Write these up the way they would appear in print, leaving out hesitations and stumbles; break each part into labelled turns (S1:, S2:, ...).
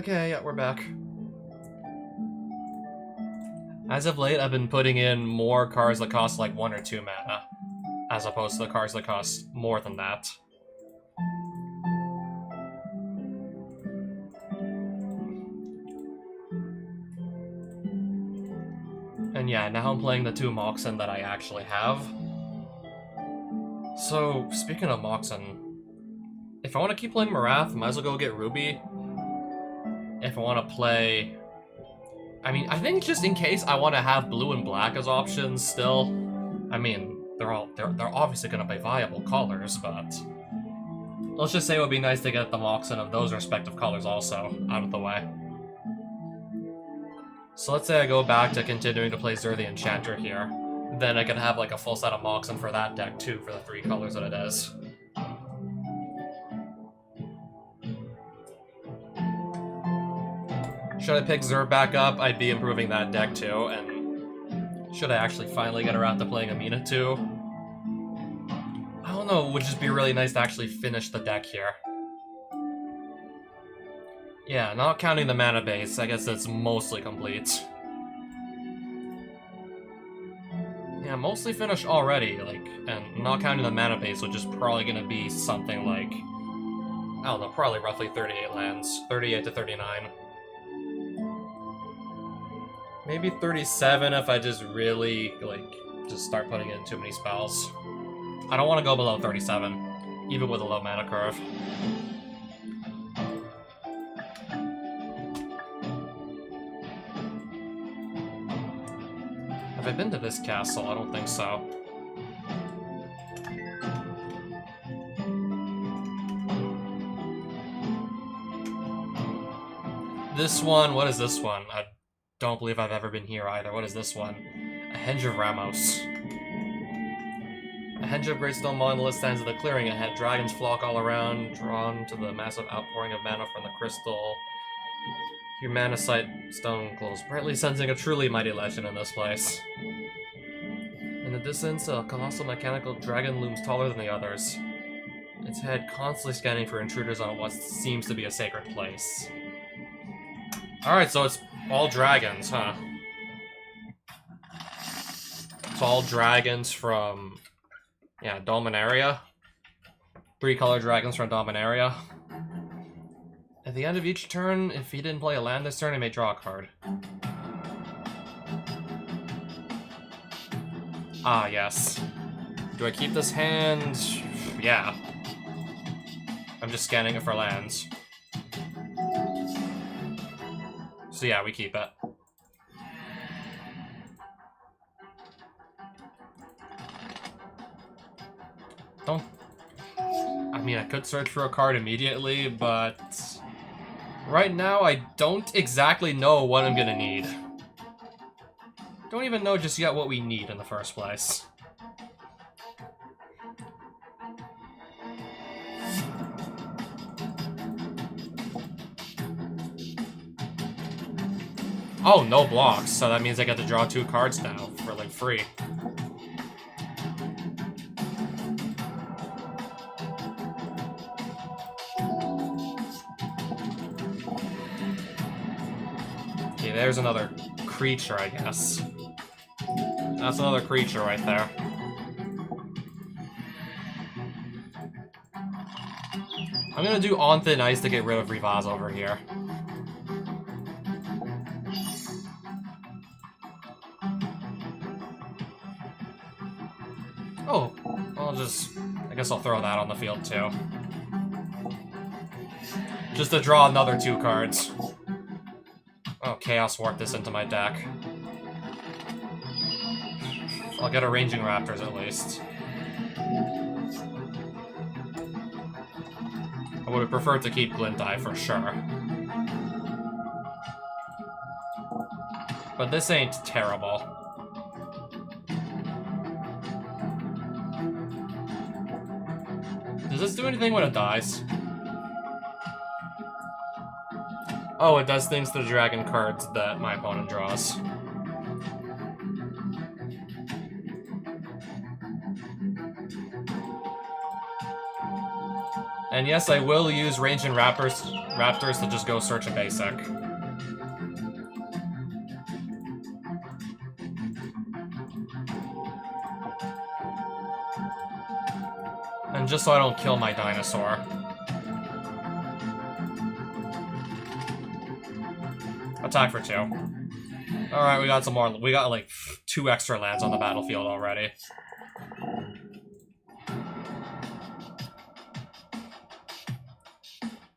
S1: Okay, yeah, we're back. As of late, I've been putting in more cards that cost like 1 or 2 mana, as opposed to the cards that cost more than that. And yeah, now I'm playing the 2 Moxen that I actually have. So, speaking of Moxen, if I want to keep playing Marath, might as well go get Ruby. If I want to play... I mean, I think just in case I want to have blue and black as options still. I mean, they're obviously going to be viable colors, but... let's just say it would be nice to get the Moxen of those respective colors also out of the way. So let's say I go back to continuing to play Zur the Enchanter here. Then I can have like a full set of Moxen for that deck too, for the 3 colors that it is. Should I pick Zur back up, I'd be improving that deck too, and should I actually finally get around to playing Amina too? I don't know, it would just be really nice to actually finish the deck here. Yeah, not counting the mana base, I guess it's mostly complete. Yeah, mostly finished already, like, and not counting the mana base, which is probably gonna be something like, I don't know, probably roughly 38 lands, 38 to 39. Maybe 37 if I just really, like, just start putting in too many spells. I don't want to go below 37, even with a low mana curve. Have I been to this castle? I don't think so. This one, what is this one? I don't believe I've ever been here either. What is this one? A Henge of Ramos. A Henge of Greatstone Monolith stands at the clearing ahead. Dragons flock all around, drawn to the massive outpouring of mana from the crystal. Your mana sight stone glows brightly, sensing a truly mighty legend in this place. In the distance, a colossal mechanical dragon looms taller than the others. Its head constantly scanning for intruders on what seems to be a sacred place. Alright, so it's all dragons, huh? It's all dragons from... yeah, Dominaria. 3-color dragons from Dominaria. At the end of each turn, if he didn't play a land this turn, he may draw a card. Ah, yes. Do I keep this hand? Yeah. I'm just scanning it for lands. So yeah, we keep it. Don't... I mean, I could search for a card immediately, but... right now, I don't exactly know what I'm gonna need. Don't even know just yet what we need in the first place. Oh, no blocks, so that means I get to draw 2 cards now, for like free. Okay, there's another creature, I guess. That's another creature right there. I'm gonna do On Thin Ice to get rid of Rivaz over here. Oh, I guess I'll throw that on the field too. Just to draw another 2 cards. Oh, Chaos Warp this into my deck. I'll get a Ranging Raptors at least. I would have preferred to keep Glint Eye for sure. But this ain't terrible. Does this do anything when it dies? Oh, it does things to the dragon cards that my opponent draws. And yes, I will use Ranging Raptors Raptors to just go search a basic. And just so I don't kill my dinosaur. Attack for 2. Alright, we got some more. We got like 2 extra lands on the battlefield already.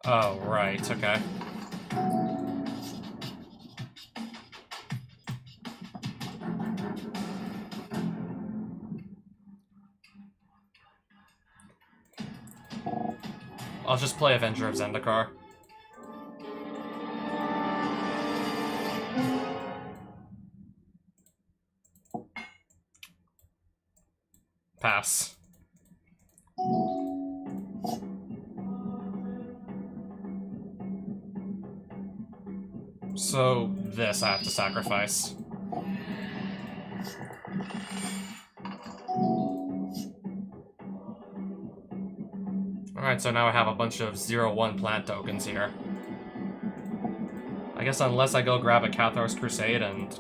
S1: Oh, right, okay. I'll just play Avenger of Zendikar. Pass. So, this I have to sacrifice. Alright, so now I have a bunch of 0/1 plant tokens here. I guess unless I go grab a Cathar's Crusade and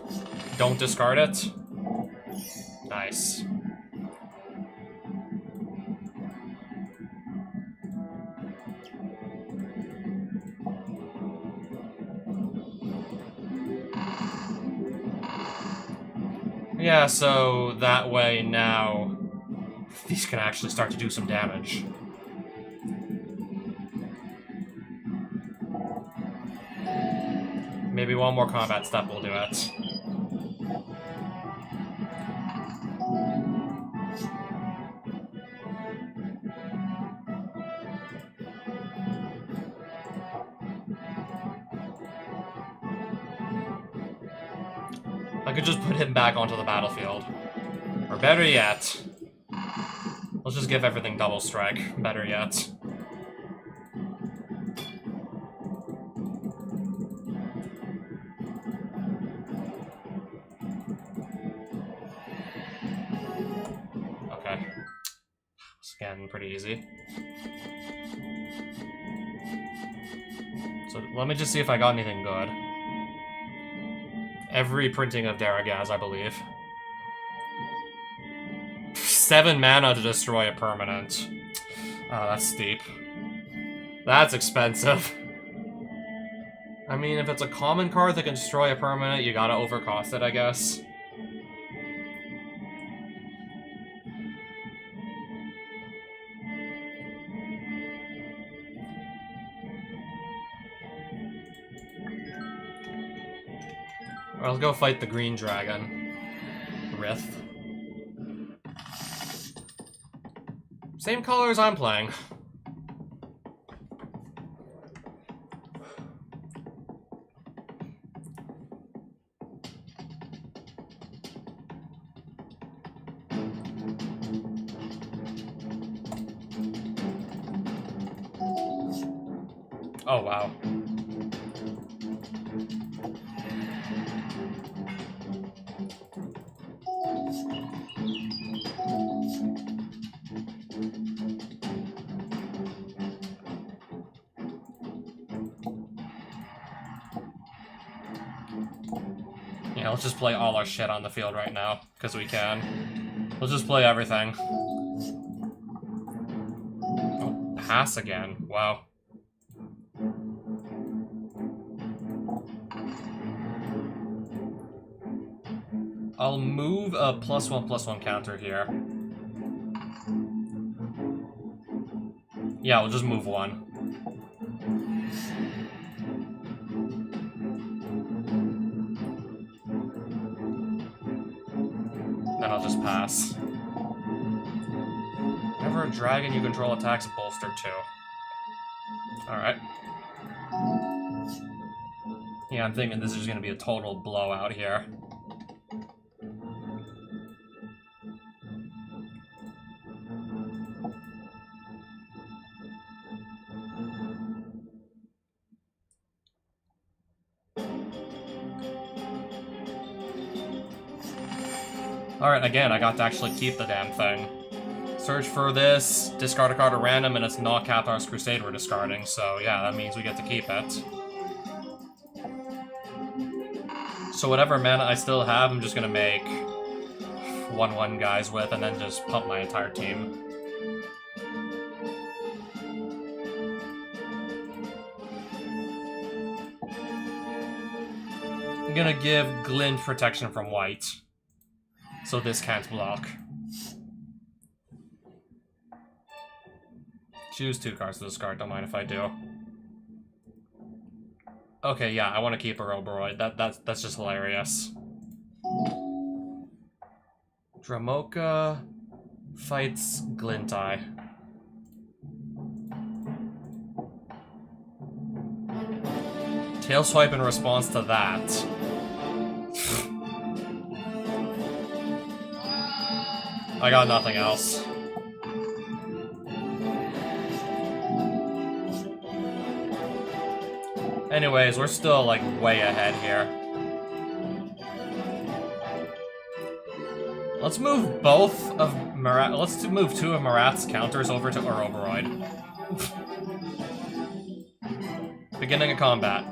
S1: don't discard it. Nice. Yeah, so that way now these can actually start to do some damage. Maybe one more combat step will do it. I could just put him back onto the battlefield. Or better yet, let's just give everything double strike. Better yet. Okay. It's again pretty easy. So let me just see if I got anything good. Every printing of Daragaz, I believe. 7 mana to destroy a permanent. Oh, that's steep. That's expensive. I mean, if it's a common card that can destroy a permanent, you gotta overcost it, I guess. Let's go fight the green dragon. Rith. Same colors I'm playing. Oh, wow. Yeah, let's just play all our shit on the field right now, because we can. Let's just play everything. Oh, pass again. Wow. I'll move a +1/+1 counter here. Yeah, we'll just move 1. Then I'll just pass. Whenever a dragon you control attacks, bolster 2. Alright. Yeah, I'm thinking this is gonna be a total blowout here. Alright, again, I got to actually keep the damn thing. Search for this, discard a card at random, and it's not Cathar's Crusade we're discarding, so yeah, that means we get to keep it. So whatever mana I still have, I'm just gonna make 1/1 guys with, and then just pump my entire team. I'm gonna give Glint protection from white, so this can't block. Choose 2 cards to discard, don't mind if I do. Okay, yeah, I want to keep a Roboroid. That's just hilarious. Dramoka fights Glintai. Tail Swipe in response to that. I got nothing else. Anyways, we're still, like, way ahead here. Let's move both of Marat. Let's move 2 of Marat's counters over to Oroboroid. Beginning of combat.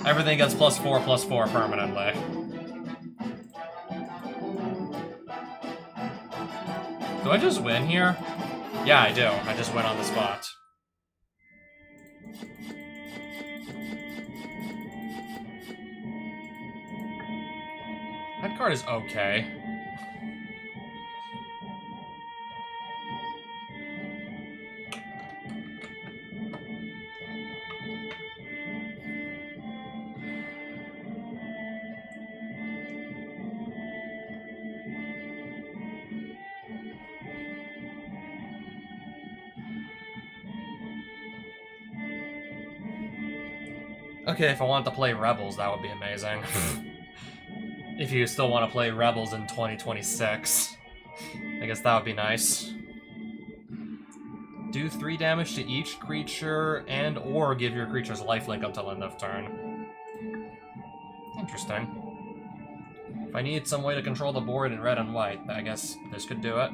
S1: Everything gets +4/+4 permanently. Do I just win here? Yeah, I do. I just win on the spot. That card is okay. Okay, if I wanted to play Rebels, that would be amazing. If you still want to play Rebels in 2026. I guess that would be nice. Do 3 damage to each creature and or give your creatures lifelink until end of turn. Interesting. If I need some way to control the board in red and white, I guess this could do it.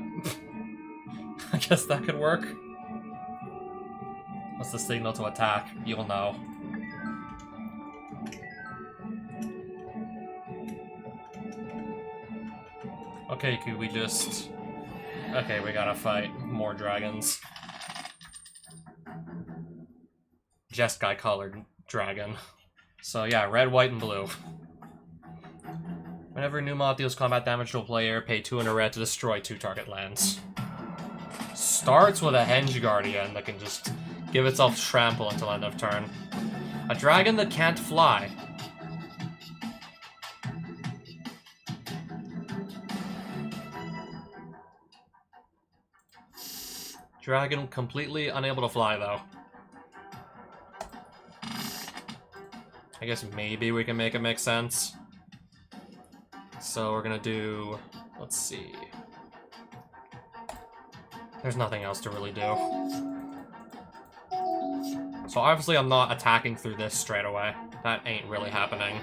S1: I guess that could work. What's the signal to attack? You'll know. Okay, could we just... Okay, we gotta fight more dragons. Jeskai colored dragon. So yeah, red, white, and blue. Whenever new mob deals combat damage to a player, pay 2 and a red to destroy 2 target lands. Starts with a Henge Guardian that can just give itself trample until end of turn. A dragon that can't fly. Dragon completely unable to fly, though. I guess maybe we can make it make sense. So we're gonna do... Let's see... There's nothing else to really do. So obviously I'm not attacking through this straight away. That ain't really happening.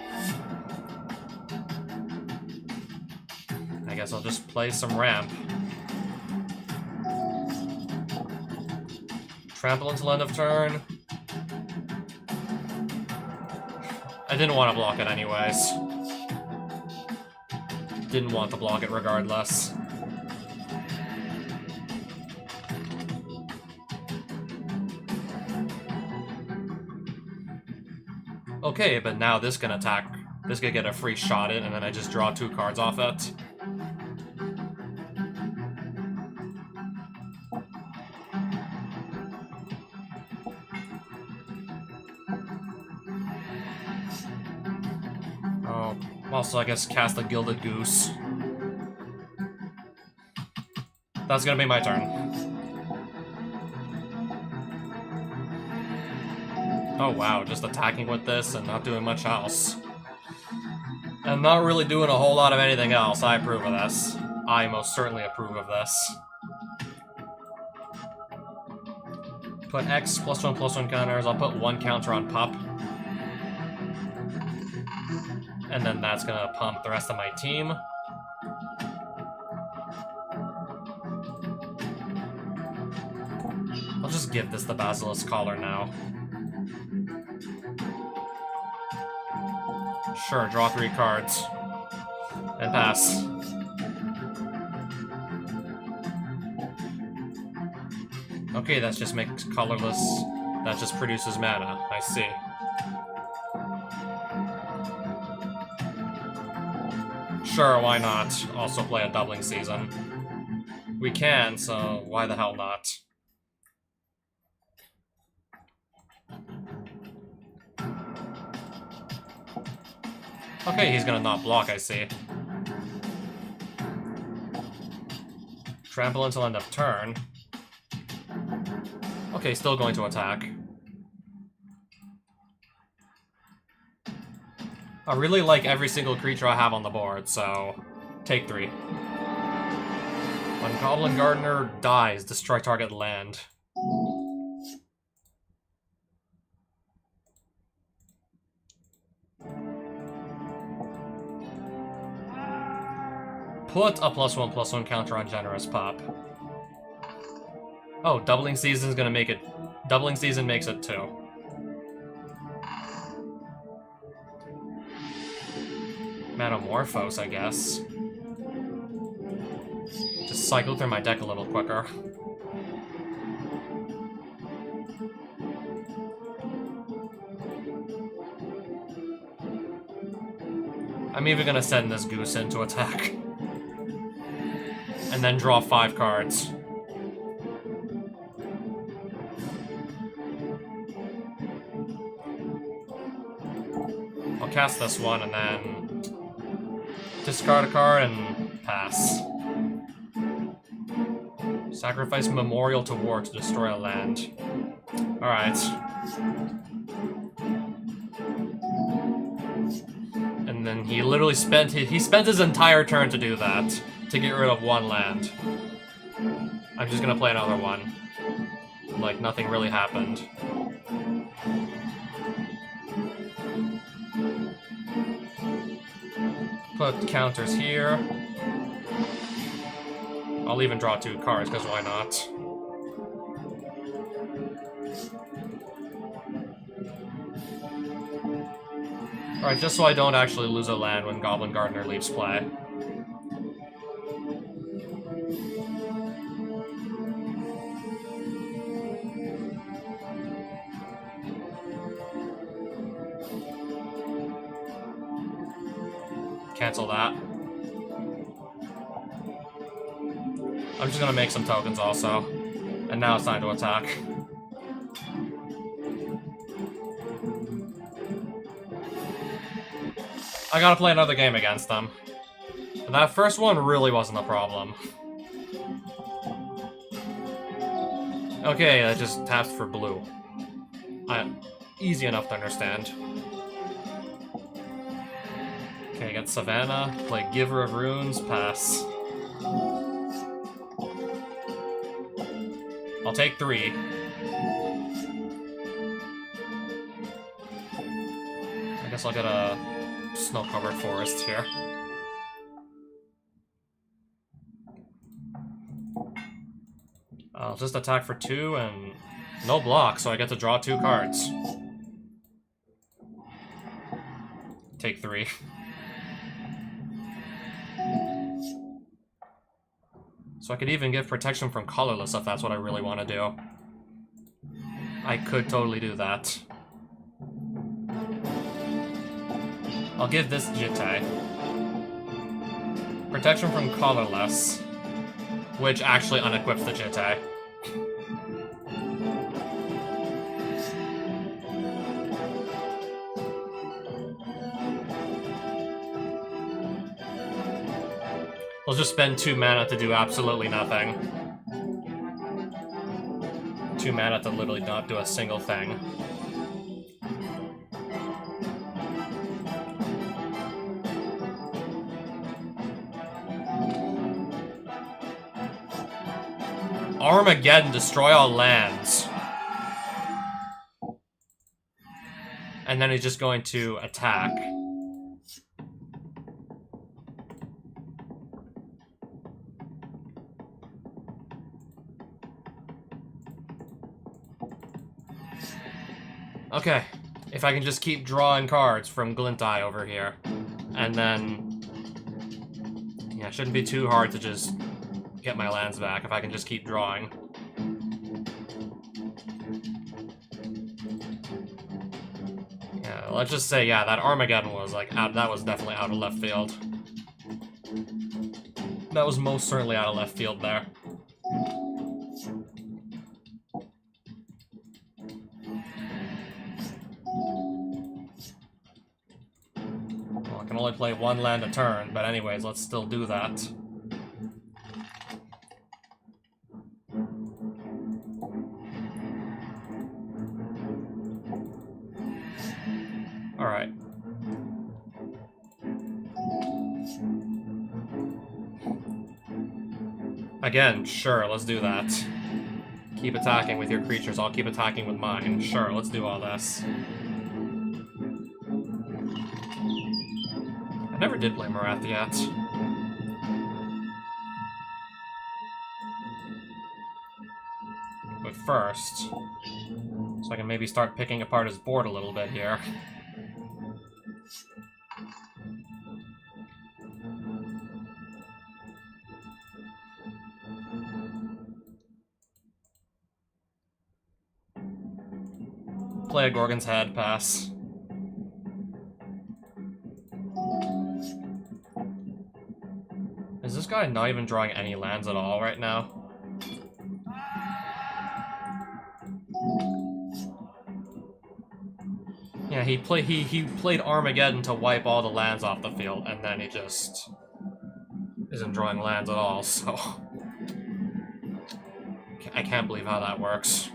S1: I guess I'll just play some ramp. Trample until end of turn. I didn't want to block it anyways. Didn't want to block it regardless. Okay, but now this can attack. This can get a free shot in, and then I just draw 2 cards off it. Oh, also I guess cast a Gilded Goose. That's gonna be my turn. Oh wow, just attacking with this and not doing much else. And not really doing a whole lot of anything else. I approve of this. I most certainly approve of this. Put X +1/+1 counters. I'll put 1 counter on Pup. And then that's gonna pump the rest of my team. I'll just give this the Basilisk Collar now. Sure, draw 3 cards. And pass. Okay, that just makes colorless. That just produces mana. I see. Sure, why not? Also play a Doubling Season. We can, so why the hell not? Okay, he's gonna not block, I see. Trample until end of turn. Okay, still going to attack. I really like every single creature I have on the board, so take 3. When Goblin Gardener dies, destroy target land. Put a +1/+1 counter on Generous Pop. Oh, Doubling Season's gonna make it... Doubling Season makes it 2. Metamorphose, I guess. Just cycle through my deck a little quicker. I'm even gonna send this Goose in to attack. And then draw 5 cards. I'll cast this one and then discard a card and pass. Sacrifice Memorial to War to destroy a land. Alright. And then he literally spent his entire turn to do that. To get rid of 1 land. I'm just gonna play another one. Like nothing really happened. Put counters here. I'll even draw 2 cards, because why not? Alright, just so I don't actually lose a land when Goblin Gardener leaves play. Cancel that. I'm just gonna make some tokens also. And now it's time to attack. I gotta play another game against them. But that first one really wasn't a problem. Okay, that just taps for blue. Easy enough to understand. Okay, get Savannah, play Giver of Runes, pass. I'll take 3. I guess I'll get a snow-covered forest here. I'll just attack for 2 and no block, so I get to draw 2 cards. Take 3. So I could even give protection from colorless if that's what I really want to do. I could totally do that. I'll give this Jitte. Protection from colorless, which actually unequips the Jitte. We'll just spend 2 mana to do absolutely nothing. 2 mana to literally not do a single thing. Armageddon, destroy all lands. And then he's just going to attack. Okay. If I can just keep drawing cards from Glint Eye over here. And then... yeah, it shouldn't be too hard to just get my lands back if I can just keep drawing. Yeah, let's just say, yeah, that Armageddon was, like, that was definitely out of left field. That was most certainly out of left field there. Well, I can only play one land a turn, but anyways, let's still do that. Alright. Again, sure, let's do that. Keep attacking with your creatures, I'll keep attacking with mine. Sure, let's do all this. I never did play Marath yet. But first... so I can maybe start picking apart his board a little bit here. Play a Gorgon's Head, pass. Is this guy not even drawing any lands at all right now? Yeah, he played Armageddon to wipe all the lands off the field, and then he just isn't drawing lands at all, so... I can't believe how that works.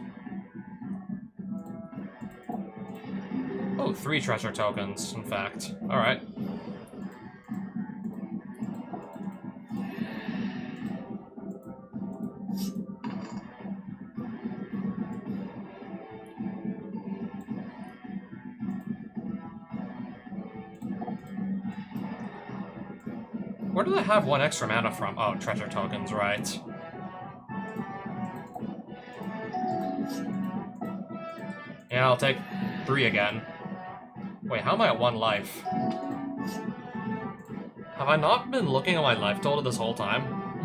S1: Oh, 3 treasure tokens, in fact. Alright. Where do they have 1 extra mana from? Oh, treasure tokens, right. Yeah, I'll take 3 again. Wait, how am I at 1 life? Have I not been looking at my life total this whole time?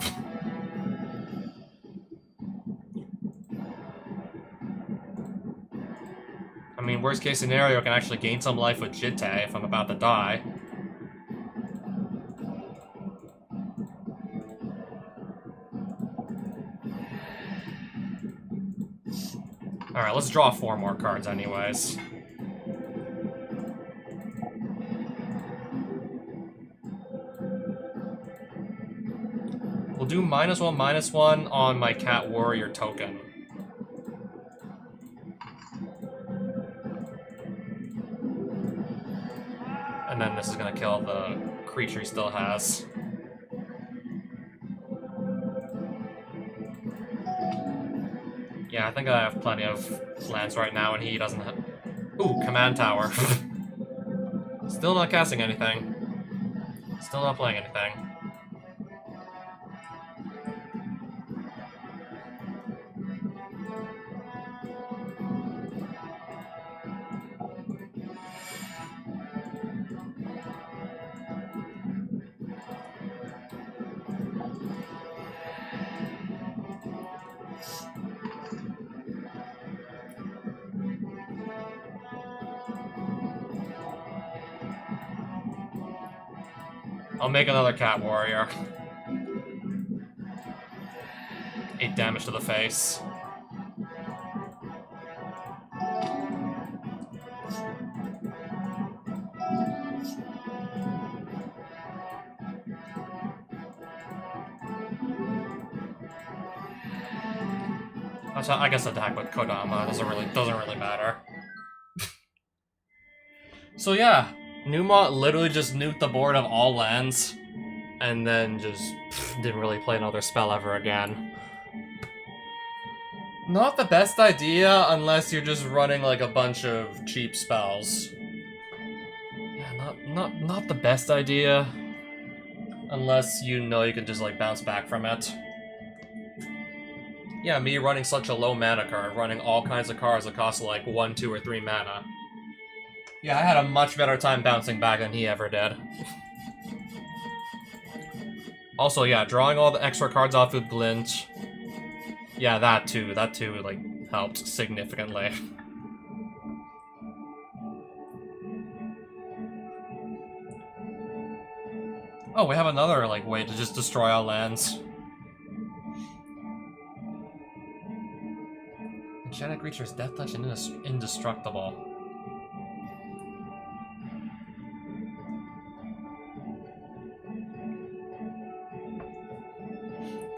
S1: I mean, worst case scenario, I can actually gain some life with Jitte if I'm about to die. Alright, let's draw 4 more cards anyways. We'll do -1/-1 on my Cat Warrior token. And then this is gonna kill the creature he still has. Yeah, I think I have plenty of lands right now, and he doesn't have... Ooh, Command Tower. Still not casting anything. Still not playing anything. I'll make another Cat Warrior. 8 damage to the face. I guess attack with Kodama doesn't really matter. So yeah, Numont literally just nuked the board of all lands, and then just didn't really play another spell ever again. Not the best idea unless you're just running like a bunch of cheap spells. Yeah, not the best idea unless you know you can just like bounce back from it. Yeah, me running such a low mana curve, running all kinds of cards that cost like 1, 2, or 3 mana. Yeah, I had a much better time bouncing back than he ever did. Also, yeah, drawing all the extra cards off with Glint. Yeah, that too, like, helped significantly. Oh, we have another, like, way to just destroy our lands. Enchanted creatures, Death Touch, and indestructible.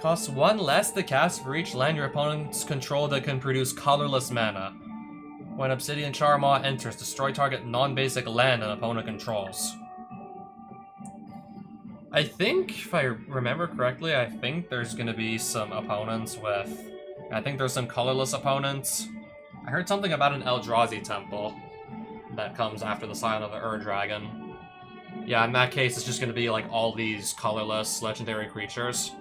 S1: Costs 1 less to cast for each land your opponents control that can produce colorless mana. When Obsidian Charmaw enters, destroy target non-basic land an opponent controls. I think, if I remember correctly, I think there's gonna be some opponents with... I think there's some colorless opponents. I heard something about an Eldrazi temple that comes after the Scion of the Ur-Dragon. Yeah, in that case, it's just gonna be like all these colorless legendary creatures.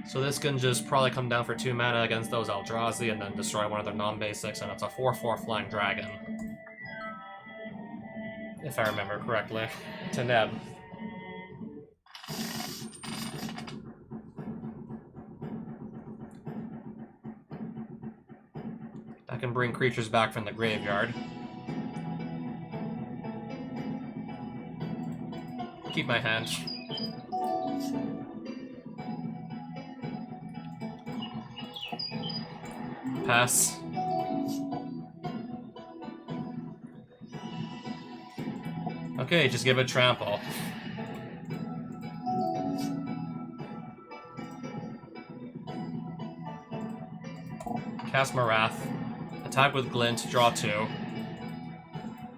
S1: So this can just probably come down for 2 mana against those Eldrazi and then destroy one of their non-basics, and it's a 4/4 Flying Dragon. If I remember correctly. To Neb. I can bring creatures back from the graveyard. Keep my hand. Pass. Okay, just give it trample. Cast Marath. Attack with Glint, draw 2.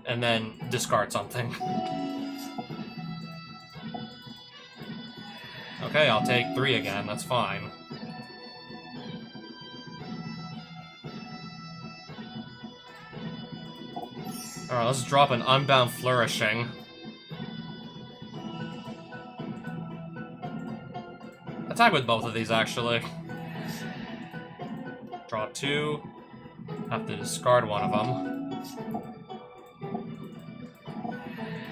S1: And then discard something. Okay, I'll take 3 again, that's fine. Alright, let's drop an Unbound Flourishing. Attack with both of these, actually. Draw 2. Have to discard one of them.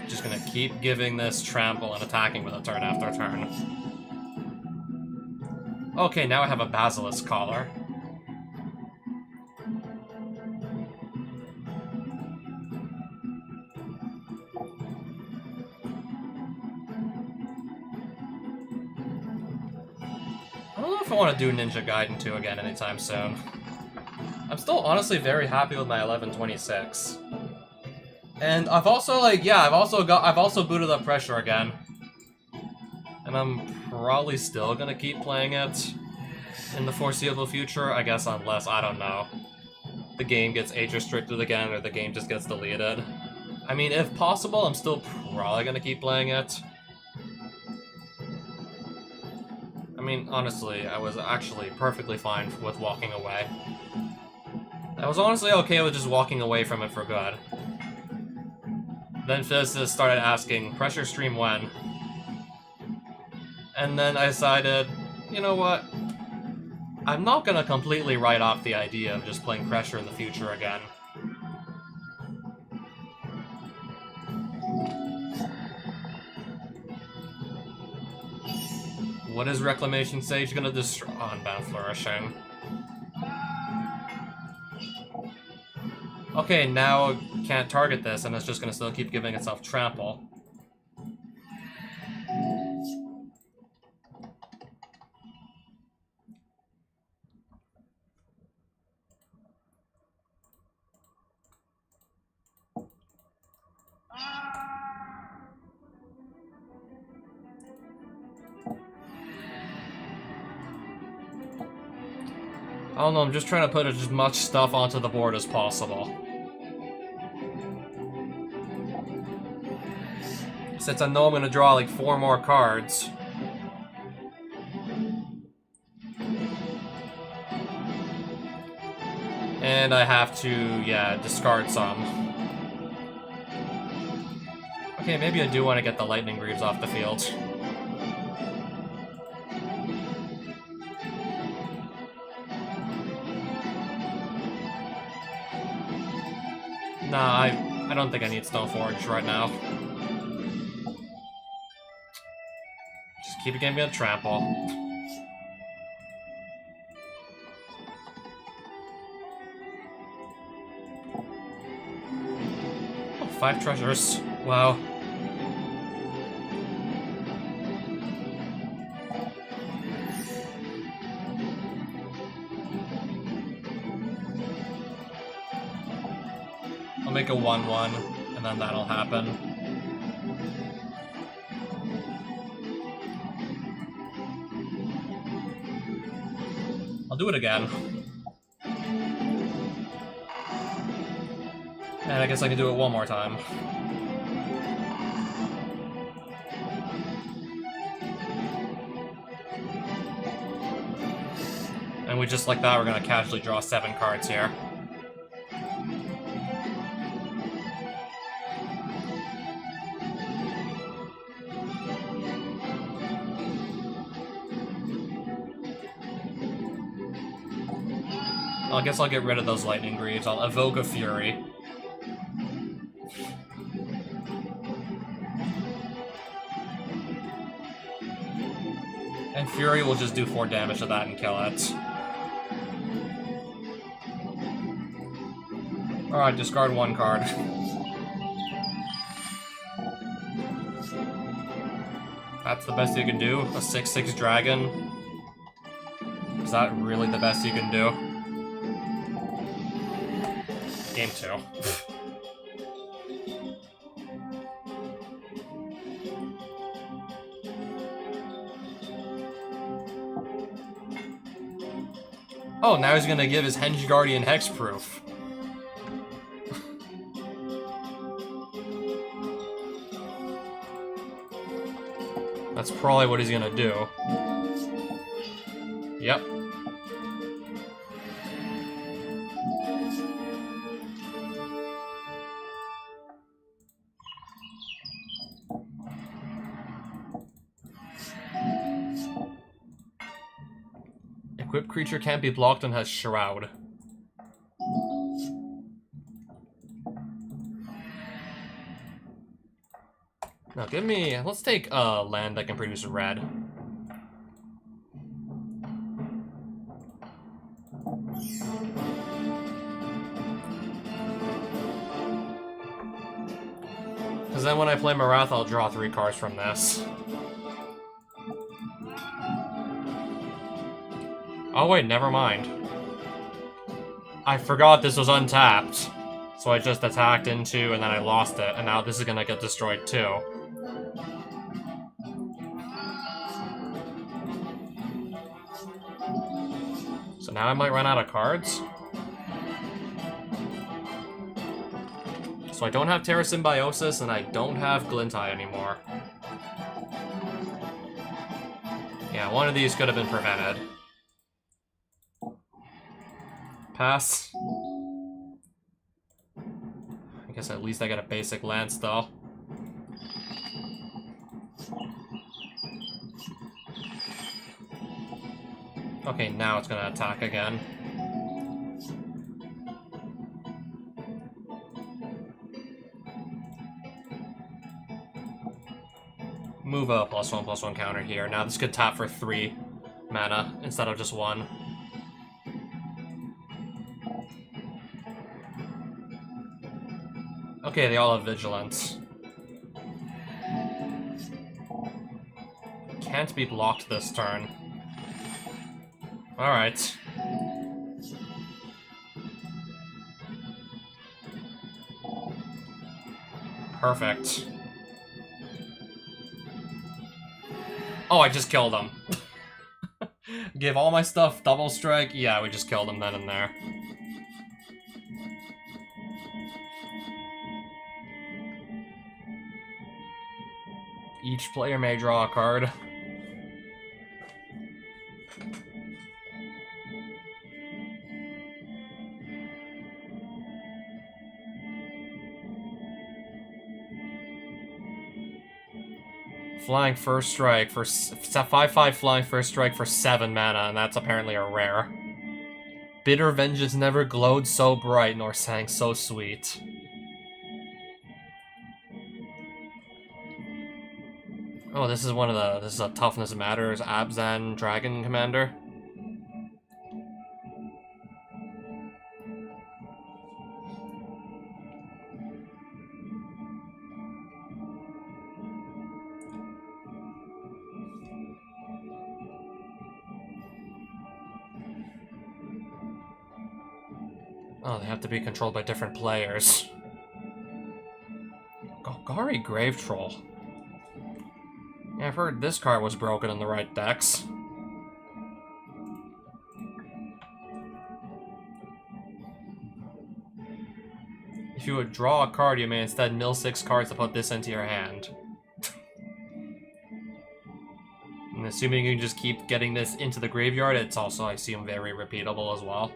S1: Just gonna keep giving this trample and attacking with it turn after turn. Okay, now I have a Basilisk Collar. I don't know if I want to do Ninja Gaiden 2 again anytime soon. I'm still honestly very happy with my 1126. And I've also, like, yeah, I've also booted up Pressure again. And I'm probably still gonna keep playing it in the foreseeable future, I guess, unless, I don't know, the game gets age restricted again or the game just gets deleted. I mean, if possible, I'm still probably gonna keep playing it. I mean, honestly, I was actually perfectly fine with walking away. I was honestly okay with just walking away from it for good. Then Physicist started asking, pressure stream when? And then I decided, you know what? I'm not gonna completely write off the idea of just playing Pressure in the future again. What is Reclamation Sage gonna destroy? Unbound Flourishing. Okay, now can't target this, and it's just gonna still keep giving itself trample. I don't know, I'm just trying to put as much stuff onto the board as possible. Since I know I'm gonna draw like 4 more cards. And I have to, yeah, discard some. Okay, maybe I do want to get the Lightning Greaves off the field. Nah, I don't think I need Stoneforge right now. Just keep giving me a trample. Oh, 5 treasures. Wow. I'll make a 1-1, and then that'll happen. I'll do it again. And I guess I can do it one more time. And we just like that, we're gonna casually draw 7 cards here. I guess I'll get rid of those Lightning Greaves. I'll evoke a Fury. And Fury will just do 4 damage to that and kill it. Alright, discard 1 card. That's the best you can do? A 6/6 dragon? Is that really the best you can do? Game 2. Oh, now he's gonna give his Henge Guardian hexproof. That's probably what he's gonna do. Yep. Equipped creature can't be blocked and has Shroud. Now give me... let's take a land that can produce red. Because then when I play Marath, I'll draw 3 cards from this. Oh wait, never mind. I forgot this was untapped. So I just attacked into and then I lost it, and now this is gonna get destroyed too. So now I might run out of cards. So I don't have Terra Symbiosis and I don't have Glintai anymore. Yeah, one of these could have been prevented. Pass. I guess at least I got a basic lance though. Okay, now it's gonna attack again. Move a +1/+1 counter here. Now this could tap for 3 mana instead of just 1. Okay, they all have Vigilance. Can't be blocked this turn. Alright. Perfect. Oh, I just killed him. Give all my stuff double strike? Yeah, we just killed him then and there. Each player may draw a card. Flying First Strike for 5/5 Flying First Strike for 7 mana, and that's apparently a rare. Bitter vengeance never glowed so bright nor sang so sweet. Oh, this is one of the... This is a Toughness Matters Abzan Dragon Commander. Oh, they have to be controlled by different players. Golgari Grave Troll. Yeah, I've heard this card was broken in the right decks. If you would draw a card, you may instead mill 6 cards to put this into your hand. And assuming you can just keep getting this into the graveyard, it's also, I assume, very repeatable as well.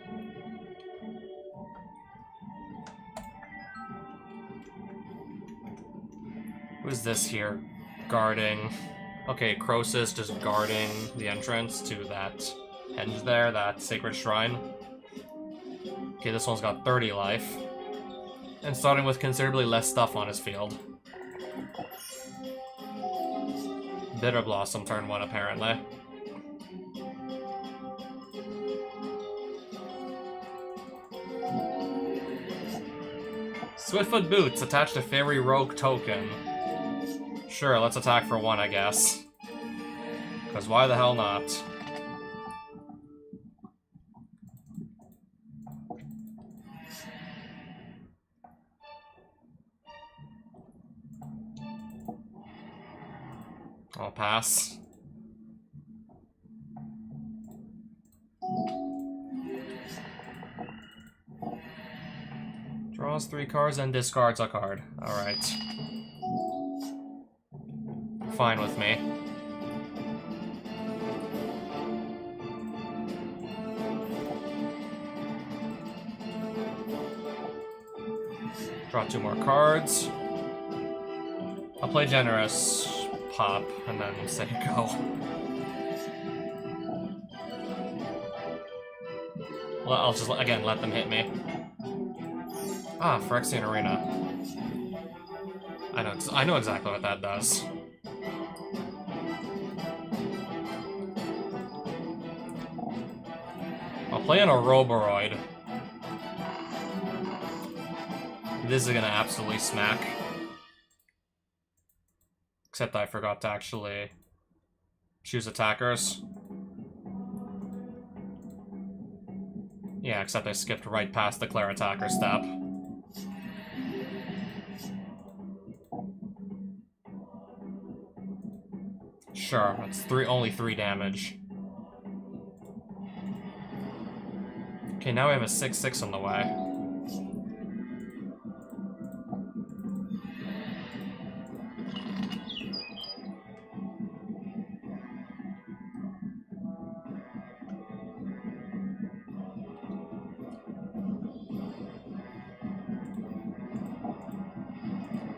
S1: Who's this here? Guarding. Okay, Croesus just guarding the entrance to that henge there, that Sacred Shrine. Okay, this one's got 30 life. And starting with considerably less stuff on his field. Bitter Blossom, turn 1, apparently. Swiftfoot Boots, attached to Fairy Rogue token. Sure, let's attack for 1, I guess. Because why the hell not? I'll pass. Draws 3 cards and discards a card. Alright. Fine with me. Draw 2 more cards. I'll play Generous, pop, and then say go. Well, I'll just, again, let them hit me. Ah, Phyrexian Arena. I know exactly what that does. I'll play an Oroboroid. This is gonna absolutely smack. Except I forgot to actually choose attackers. Yeah, except I skipped right past the Declare Attacker step. Sure, it's only 3 damage. Okay, now we have a 6/6 on the way.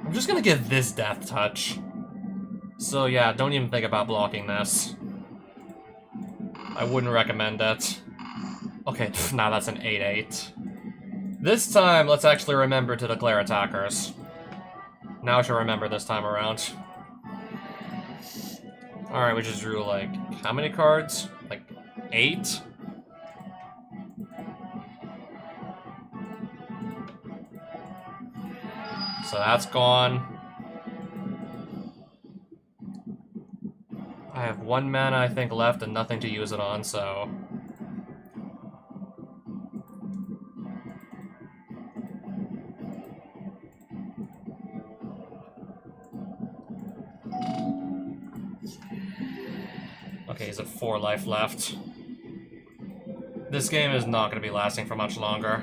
S1: I'm just gonna give this Death Touch. So yeah, don't even think about blocking this. I wouldn't recommend it. Okay, now that's an 8/8. This time, let's actually remember to declare attackers. Now I should remember this time around. Alright, we just drew, like, how many cards? Like, 8? So that's gone. I have 1 mana, I think, left and nothing to use it on, so... Okay, he's at 4 life left. This game is not going to be lasting for much longer.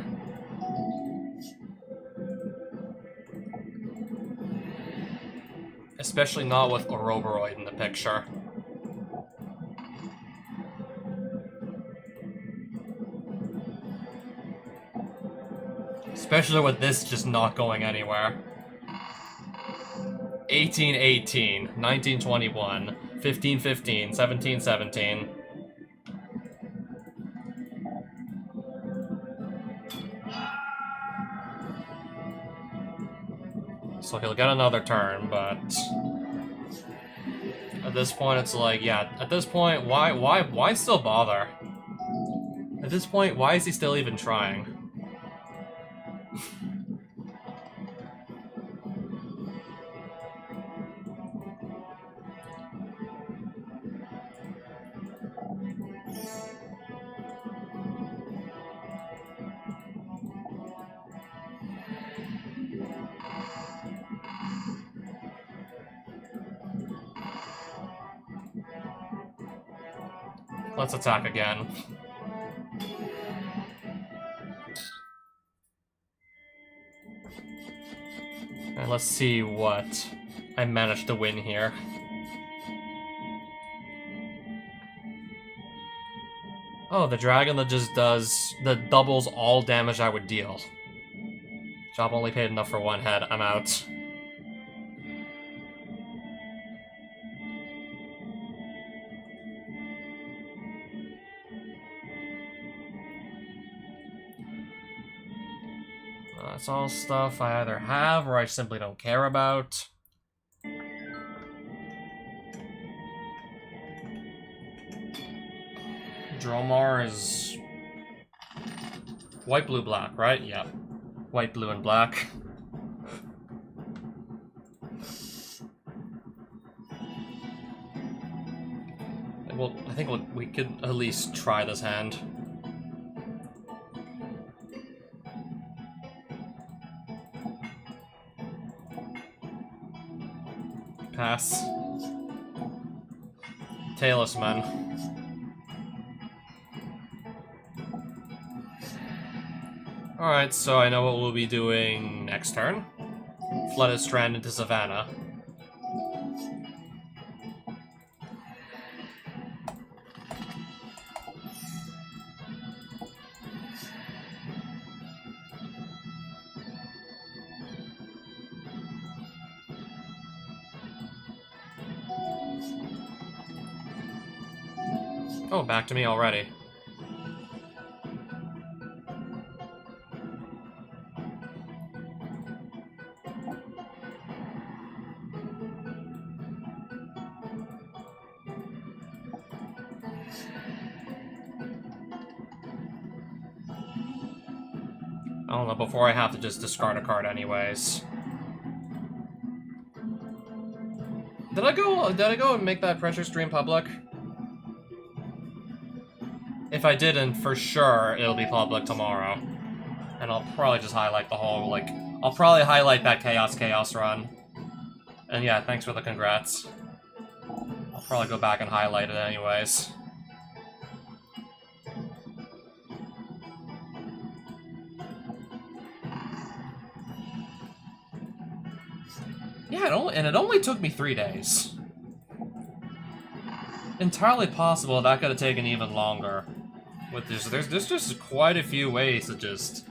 S1: Especially not with Oroboroid in the picture. Especially with this just not going anywhere. 18-18, 19-21, 15-15, 17-17. So he'll get another turn, but... At this point, it's like, yeah, at this point, why still bother? At this point, why is he still even trying? Let's attack again. And let's see what I managed to win here. Oh, the dragon that just doubles all damage I would deal. Job only paid enough for one head. I'm out. That's all stuff I either have or I simply don't care about. Dromar is white, blue, black, right? Yeah. White, blue, and black. Well, I think we could at least try this hand. Pass. Talisman. Alright, so I know what we'll be doing next turn. Flooded Strand into Savannah. Oh, back to me already. I don't know, before I have to just discard a card anyways. Did I go and make that pressure stream public? If I didn't, for sure, it'll be public tomorrow. And I'll probably just highlight the whole, like... I'll probably highlight that Chaos run. And yeah, thanks for the congrats. I'll probably go back and highlight it anyways. Yeah, it only took me 3 days. Entirely possible that could have taken even longer. With this, there's just quite a few ways to just,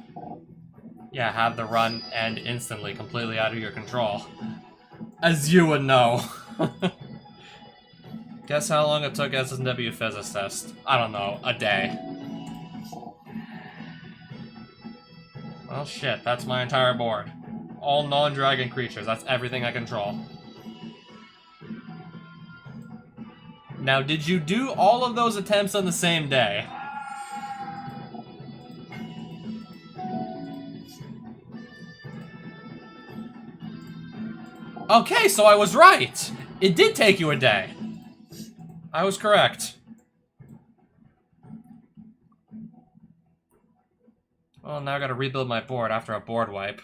S1: yeah, have the run end instantly, completely out of your control. As you would know. Guess how long it took SNW Physics Test? I don't know, a day. Well, shit, that's my entire board. All non-dragon creatures, that's everything I control. Now, did you do all of those attempts on the same day? Okay, so I was right! It did take you a day. I was correct. Well, now I gotta rebuild my board after a board wipe.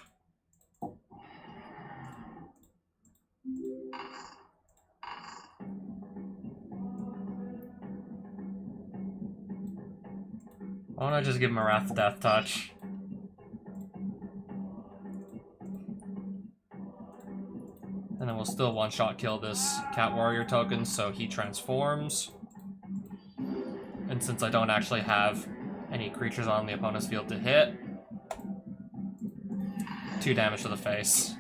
S1: Why don't I just give him a Wrath Death Touch? And then we'll still one-shot kill this Cat Warrior token, so he transforms. And since I don't actually have any creatures on the opponent's field to hit, 2 damage to the face.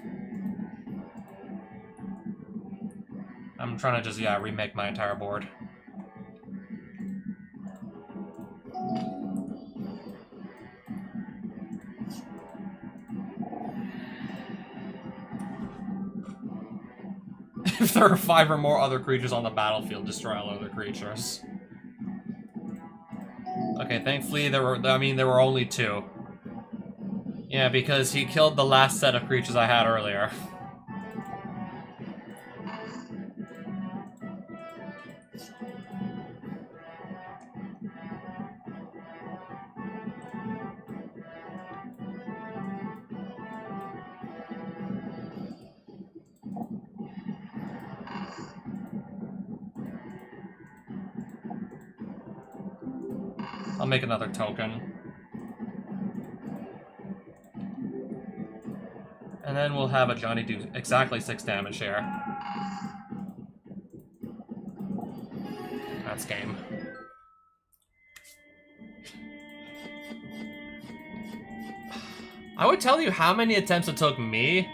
S1: I'm trying to just, yeah, remake my entire board. If there are 5 or more other creatures on the battlefield, destroy all other creatures. Okay, thankfully there were only 2. Yeah, because he killed the last set of creatures I had earlier. I'll make another token. And then we'll have a Johnny do exactly 6 damage here. That's game. I would tell you how many attempts it took me,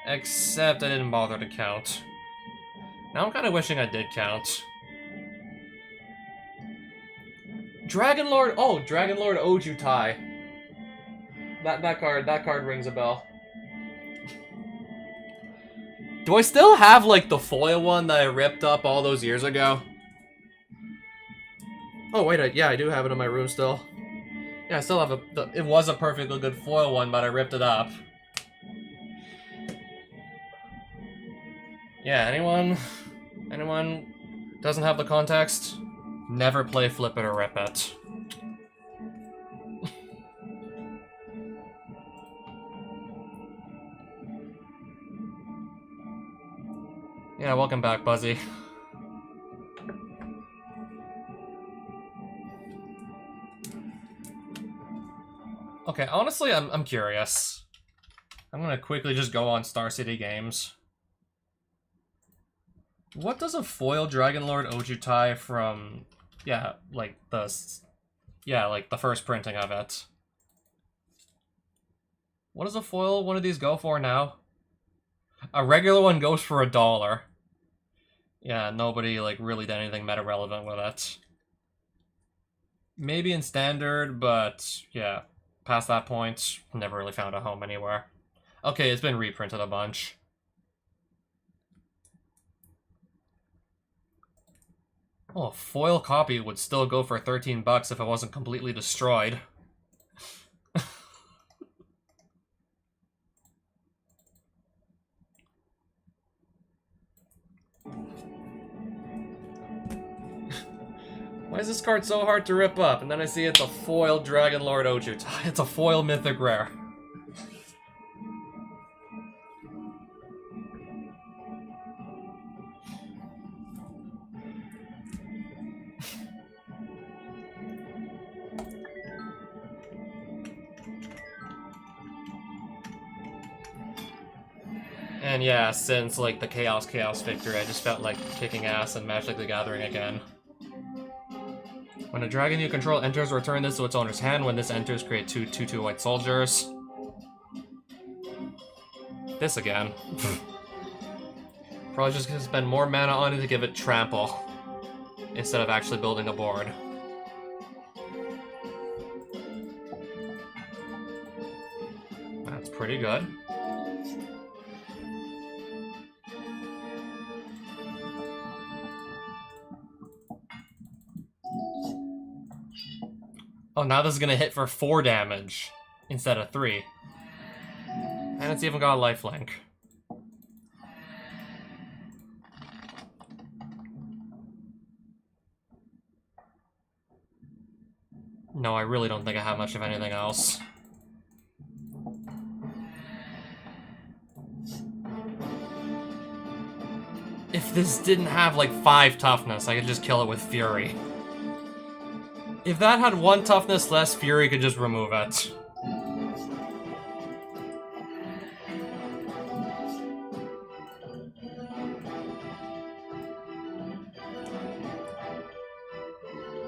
S1: except I didn't bother to count. Now I'm kind of wishing I did count. Dragonlord! Oh, Dragonlord Ojutai. That card rings a bell. Do I still have, like, the foil one that I ripped up all those years ago? Oh, wait, yeah, I do have it in my room still. Yeah, I still have it was a perfectly good foil one, but I ripped it up. Yeah, anyone doesn't have the context? Never play Flip It or Rip It. Yeah, welcome back, Buzzy. Okay, honestly, I'm curious. I'm gonna quickly just go on Star City Games. What does a foil Dragonlord Ojutai from, like the first printing of it? What does a foil one of these go for now? A regular one goes for $1. Yeah, nobody like really did anything meta relevant with it. Maybe in standard, but yeah, past that point, never really found a home anywhere. Okay, it's been reprinted a bunch. Oh, a foil copy would still go for 13 bucks if it wasn't completely destroyed. Why is this card so hard to rip up? And then I see it's a foil Dragonlord Ojutai. It's a foil mythic rare. And yeah, since like the Chaos victory, I just felt like kicking ass in Magic the Gathering again. When a dragon you control enters, return this to its owner's hand. When this enters, create 2/2/2 white soldiers. This again. Probably just gonna spend more mana on it to give it trample, instead of actually building a board. That's pretty good. Oh, now this is gonna hit for 4 damage instead of 3. And it's even got a lifelink. No, I really don't think I have much of anything else. If this didn't have like 5 toughness, I could just kill it with Fury. If that had 1 toughness less, Fury could just remove it.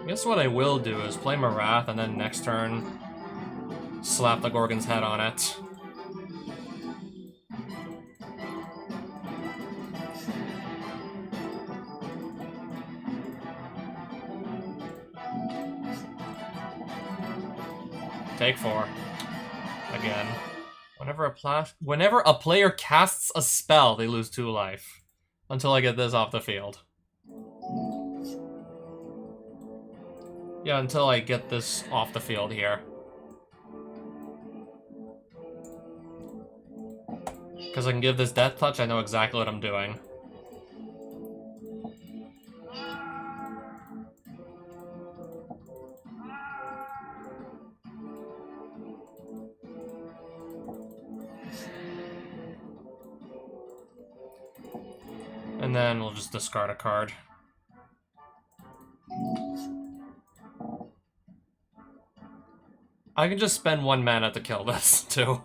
S1: I guess what I will do is play Marath and then next turn slap the Gorgon's head on it. Take 4. Again. Whenever a player casts a spell, they lose 2 life. Until I get this off the field. Yeah, until I get this off the field here. Because I can give this Death Touch, I know exactly what I'm doing. And then we'll just discard a card. I can just spend 1 mana to kill this, too.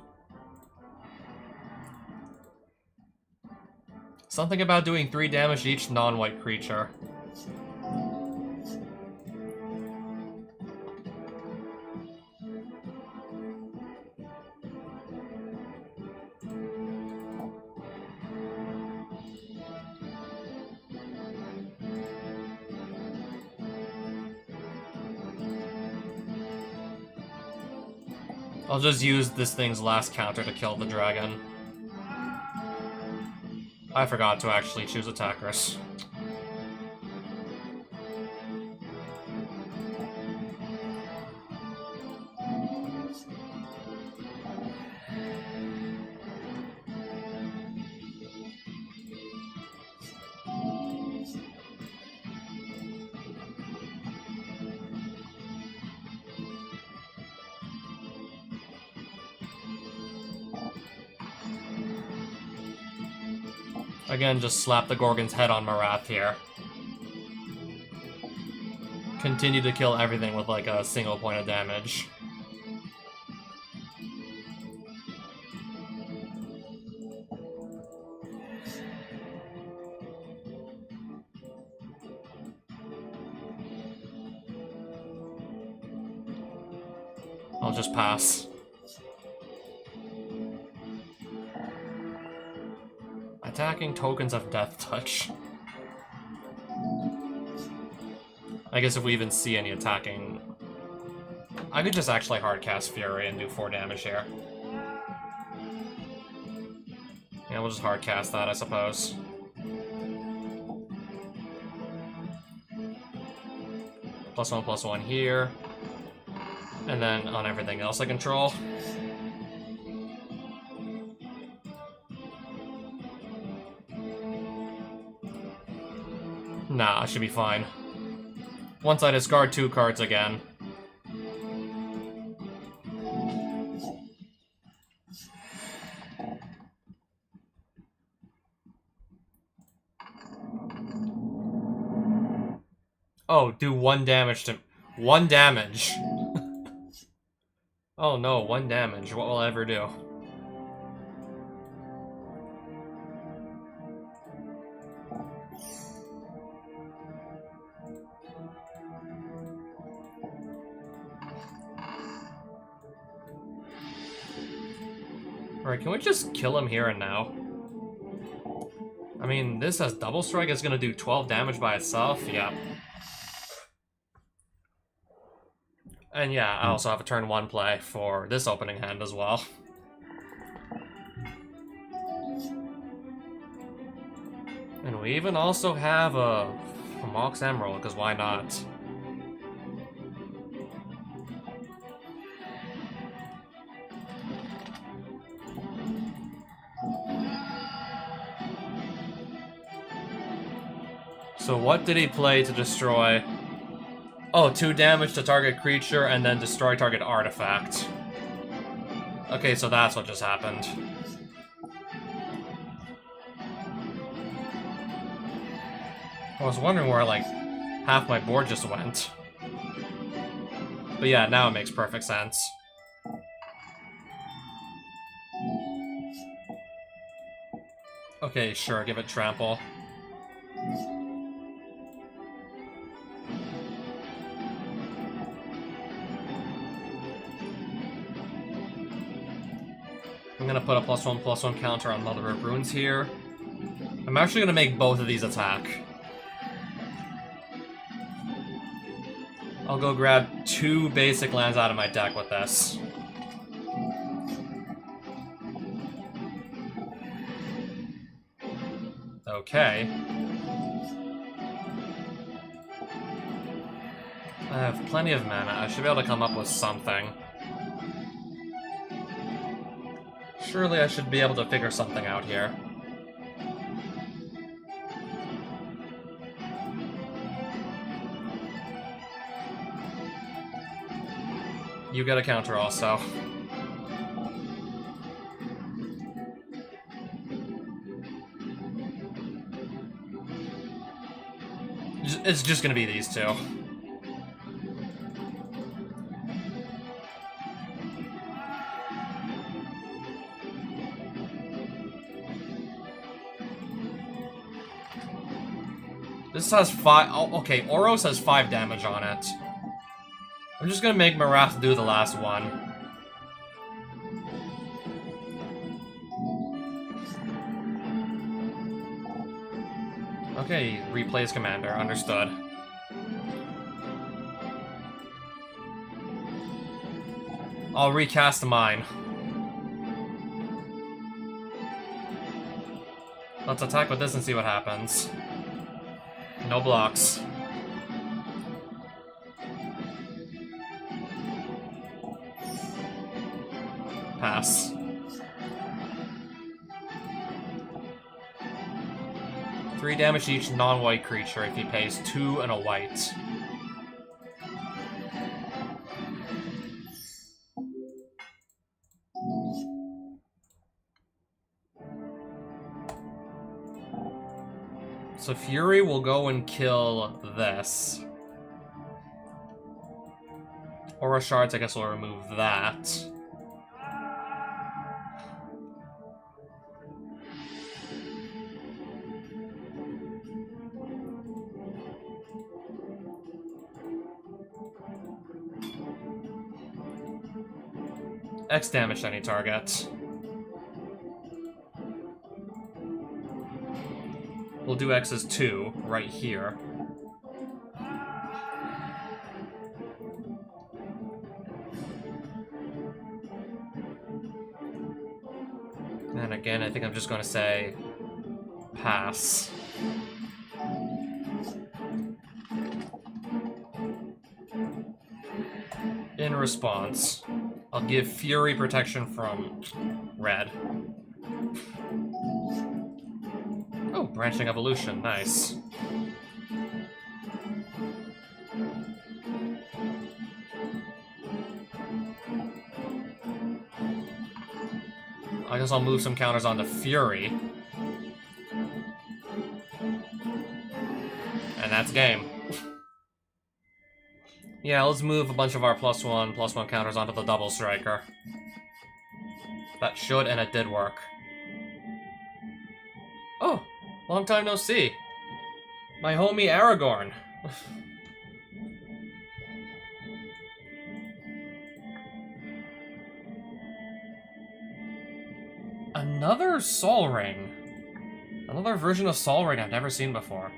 S1: Something about doing 3 damage to each non-white creature. I'll just use this thing's last counter to kill the dragon. I forgot to actually choose attackers. Again, just slap the Gorgon's head on Marath here. Continue to kill everything with like a single point of damage. I'll just pass. Attacking tokens of Death Touch. I guess if we even see any attacking... I could just actually hardcast Fury and do 4 damage here. Yeah, we'll just hardcast that, I suppose. +1/+1 here. And then on everything else I control. Nah, I should be fine. Once I discard 2 cards again. Oh, do 1 damage to... 1 damage! Oh no, 1 damage. What will I ever do? Alright, can we just kill him here and now? I mean, this has Double Strike, it's gonna do 12 damage by itself, yeah. And yeah, I also have a turn 1 play for this opening hand as well. And we even also have a Mox Emerald, because why not? So what did he play to destroy? Oh, 2 damage to target creature and then destroy target artifact. Okay, so that's what just happened. I was wondering where, like, half my board just went. But yeah, now it makes perfect sense. Okay, sure, give it trample. I'm gonna put a +1/+1 counter on Mother of Runes here. I'm actually gonna make both of these attack. I'll go grab 2 basic lands out of my deck with this. Okay. I have plenty of mana. I should be able to come up with something. Surely I should be able to figure something out here. You get a counter also. It's just gonna be these two. This has 5... Oh, okay, Oros has 5 damage on it. I'm just gonna make Marath do the last one. Okay, replays commander, understood. I'll recast mine. Let's attack with this and see what happens. No blocks. Pass. Three damage to each non-white creature if he pays 2 and a white. So Fury will go and kill this. Aura Shards, I guess we'll remove that. X damage to any target. We'll do X as 2 right here. And again, I think I'm just going to say pass. In response, I'll give Fury protection from red. Oh, branching evolution, nice. I guess I'll move some counters onto Fury. And that's game. Yeah, let's move a bunch of our +1/+1 counters onto the double striker. That should, and it did work. Oh, long time no see. My homie Aragorn. Another Sol Ring. Another version of Sol Ring I've never seen before.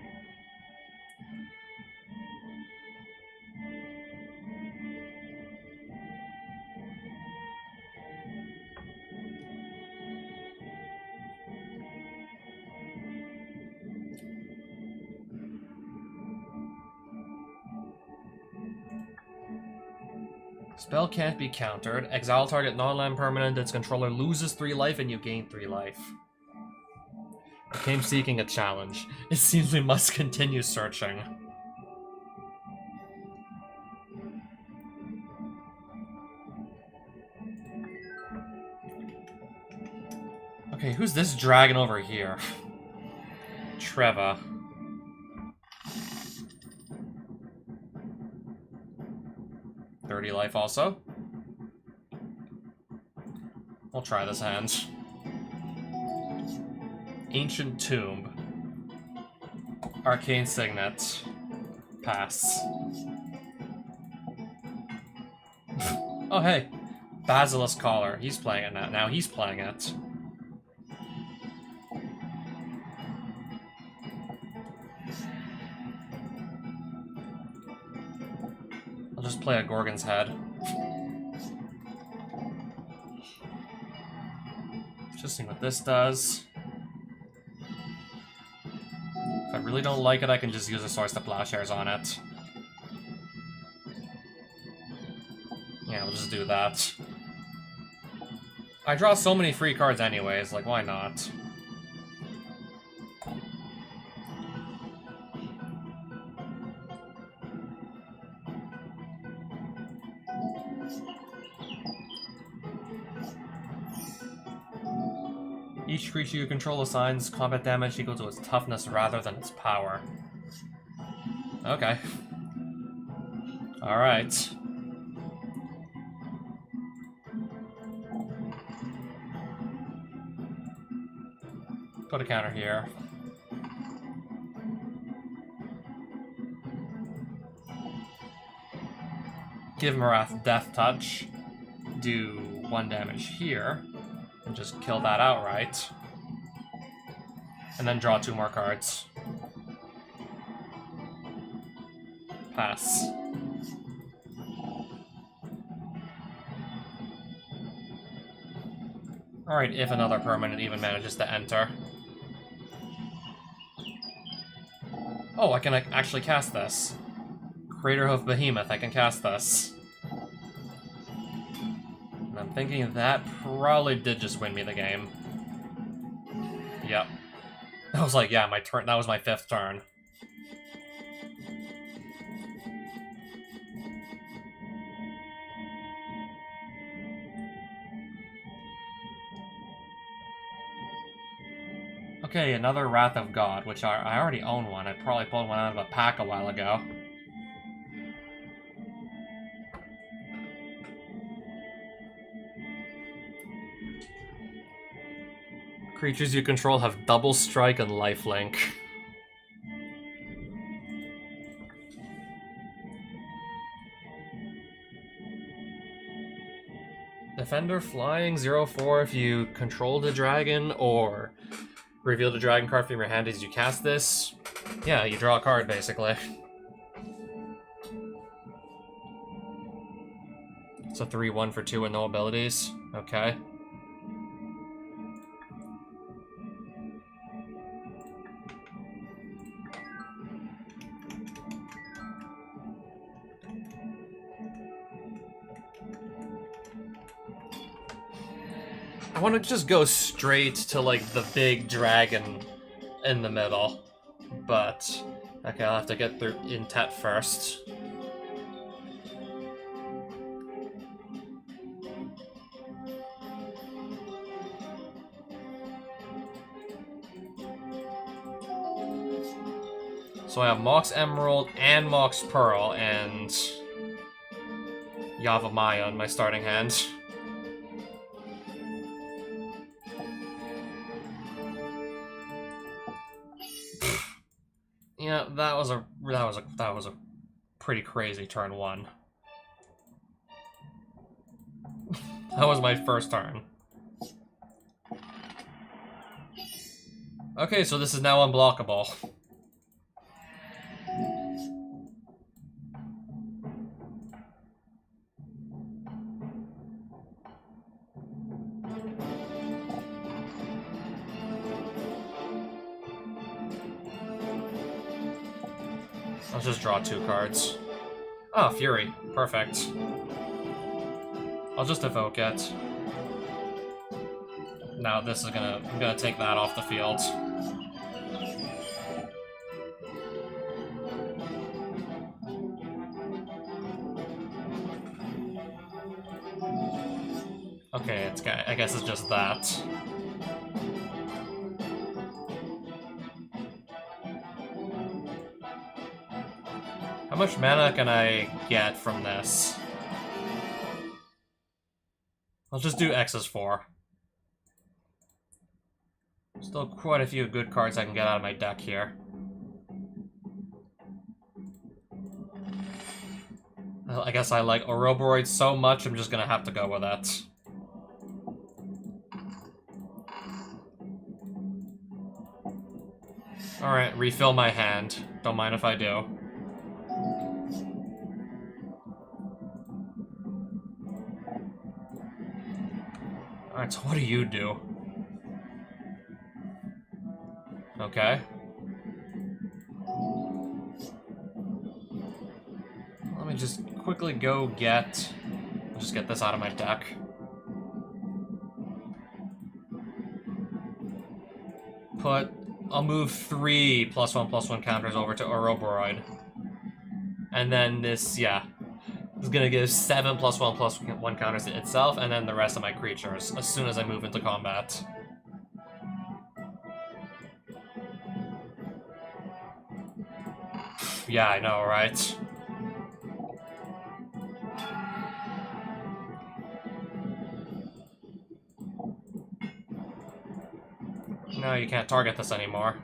S1: Spell can't be countered. Exile target non-land permanent. Its controller loses 3 life and you gain 3 life. I came seeking a challenge. It seems we must continue searching. Okay, who's this dragon over here? Treva. Life also. I'll try this hand. Ancient Tomb. Arcane Signet. Pass. Oh hey, Basilisk Collar. He's playing it now. Now he's playing it. I'll just play a Gorgon's Head. Just seeing what this does. If I really don't like it, I can just use a Source to Plowshares on it. Yeah, we'll just do that. I draw so many free cards anyways, like, why not? Each creature you control assigns combat damage equal to its toughness rather than its power. Okay. Alright. Put a counter here. Give Marath Death Touch. Do 1 damage here. And just kill that outright. And then draw 2 more cards. Pass. Alright, if another permanent even manages to enter. Oh, I can actually cast this. Craterhoof Behemoth, I can cast this. And I'm thinking that probably did just win me the game. Yep. I was like, yeah, my turn. That was my 5th turn. Okay, another Wrath of God, which I already own one. I probably pulled one out of a pack a while ago. Creatures you control have double strike and lifelink. Defender flying 0/4 if you control the dragon, or reveal the dragon card from your hand as you cast this. Yeah, you draw a card, basically. It's a 3/1 for 2 with no abilities. Okay. I want to just go straight to, like, the big dragon in the middle. But, okay, I'll have to get through Intet first. So I have Mox Emerald and Mox Pearl and Yavimaya in my starting hand. Yeah, that was a pretty crazy turn 1. That was my first turn. Okay, so this is now unblockable. I'll just draw 2 cards. Ah, oh, Fury. Perfect. I'll just evoke it. Now this is I'm gonna take that off the field. Okay, I guess it's just that. How much mana can I get from this? I'll just do X's 4. Still quite a few good cards I can get out of my deck here. I guess I like Ouroboros so much, I'm just gonna have to go with it. Alright, refill my hand. Don't mind if I do. Alright, so what do you do? Okay. quickly go get... I'll just get this out of my deck. I'll move 3 +1/+1 counters over to Ouroboros. And then this, yeah, is gonna give 7 +1/+1 counters to itself, and then the rest of my creatures, as soon as I move into combat. Yeah, I know, right? No, you can't target this anymore.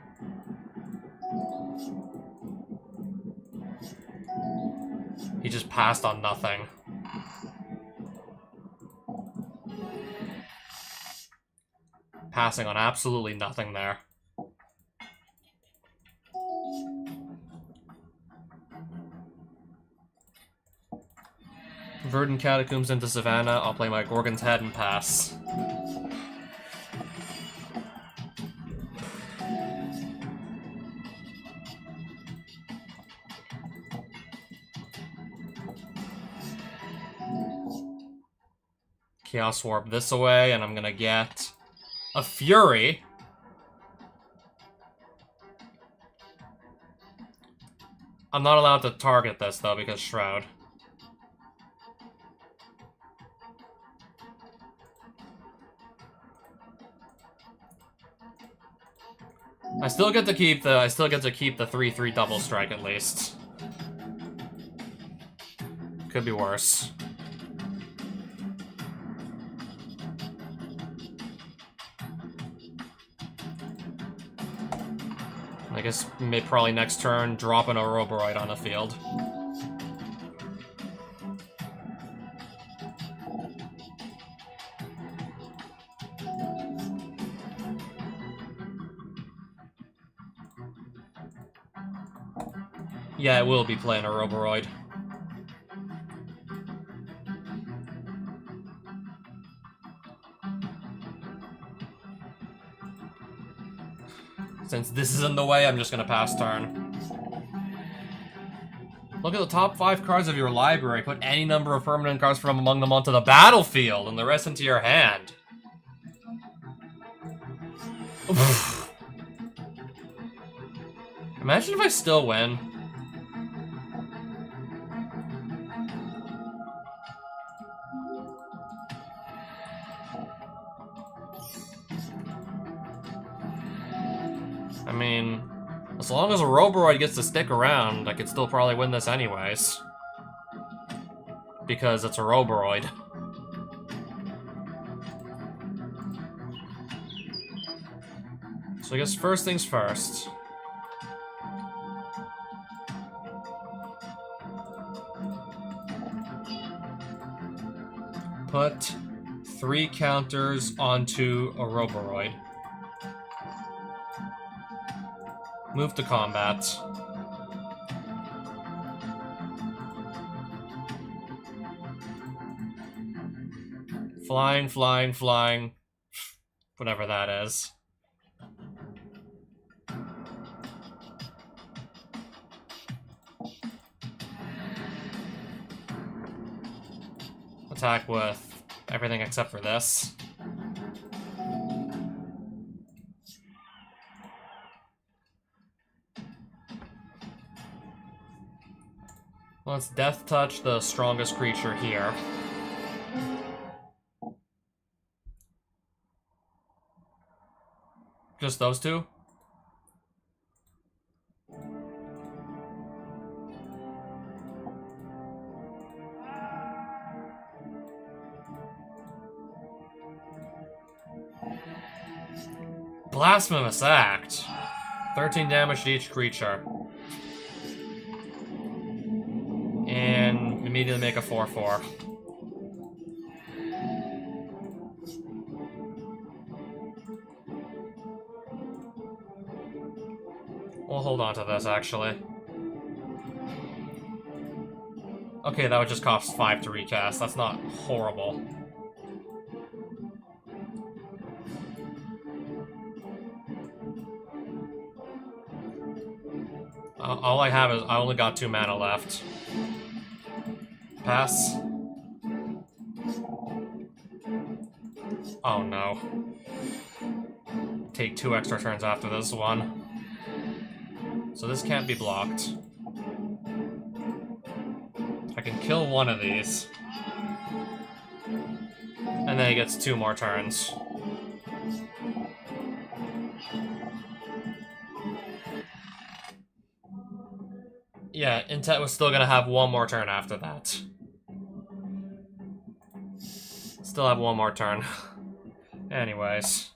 S1: He just passed on nothing. Passing on absolutely nothing there. Verdant Catacombs into Savannah. I'll play my Gorgon's Head and pass. Chaos Warp this away, and I'm gonna get a Fury. I'm not allowed to target this, though, because Shroud. I still get to keep the 3/3 double strike at least. Could be worse. I guess probably next turn drop an Ouroboros on the field. Yeah, it will be playing Ouroboros. Since this is in the way, I'm just gonna pass turn. Look at the top 5 cards of your library. Put any number of permanent cards from among them onto the battlefield, and the rest into your hand. Imagine if I still win. I mean, as long as Ouroboros gets to stick around, I could still probably win this anyways. Because it's Ouroboros. So I guess first things first. Put 3 counters onto Ouroboros. Move to combat. Flying, flying, flying. Whatever that is. Attack with everything except for this. Let's Death Touch the strongest creature here. Just those two? Blasphemous Act. 13 damage to each creature. And immediately make a 4/4. We'll hold on to this, actually. Okay, that would just cost 5 to recast. That's not horrible. All I have is I only got 2 mana left. pass. Oh no. Take 2 extra turns after this one. So this can't be blocked. I can kill one of these. And then he gets 2 more turns. Yeah, Intet was still gonna have 1 more turn after that. Still have 1 more turn. Anyways.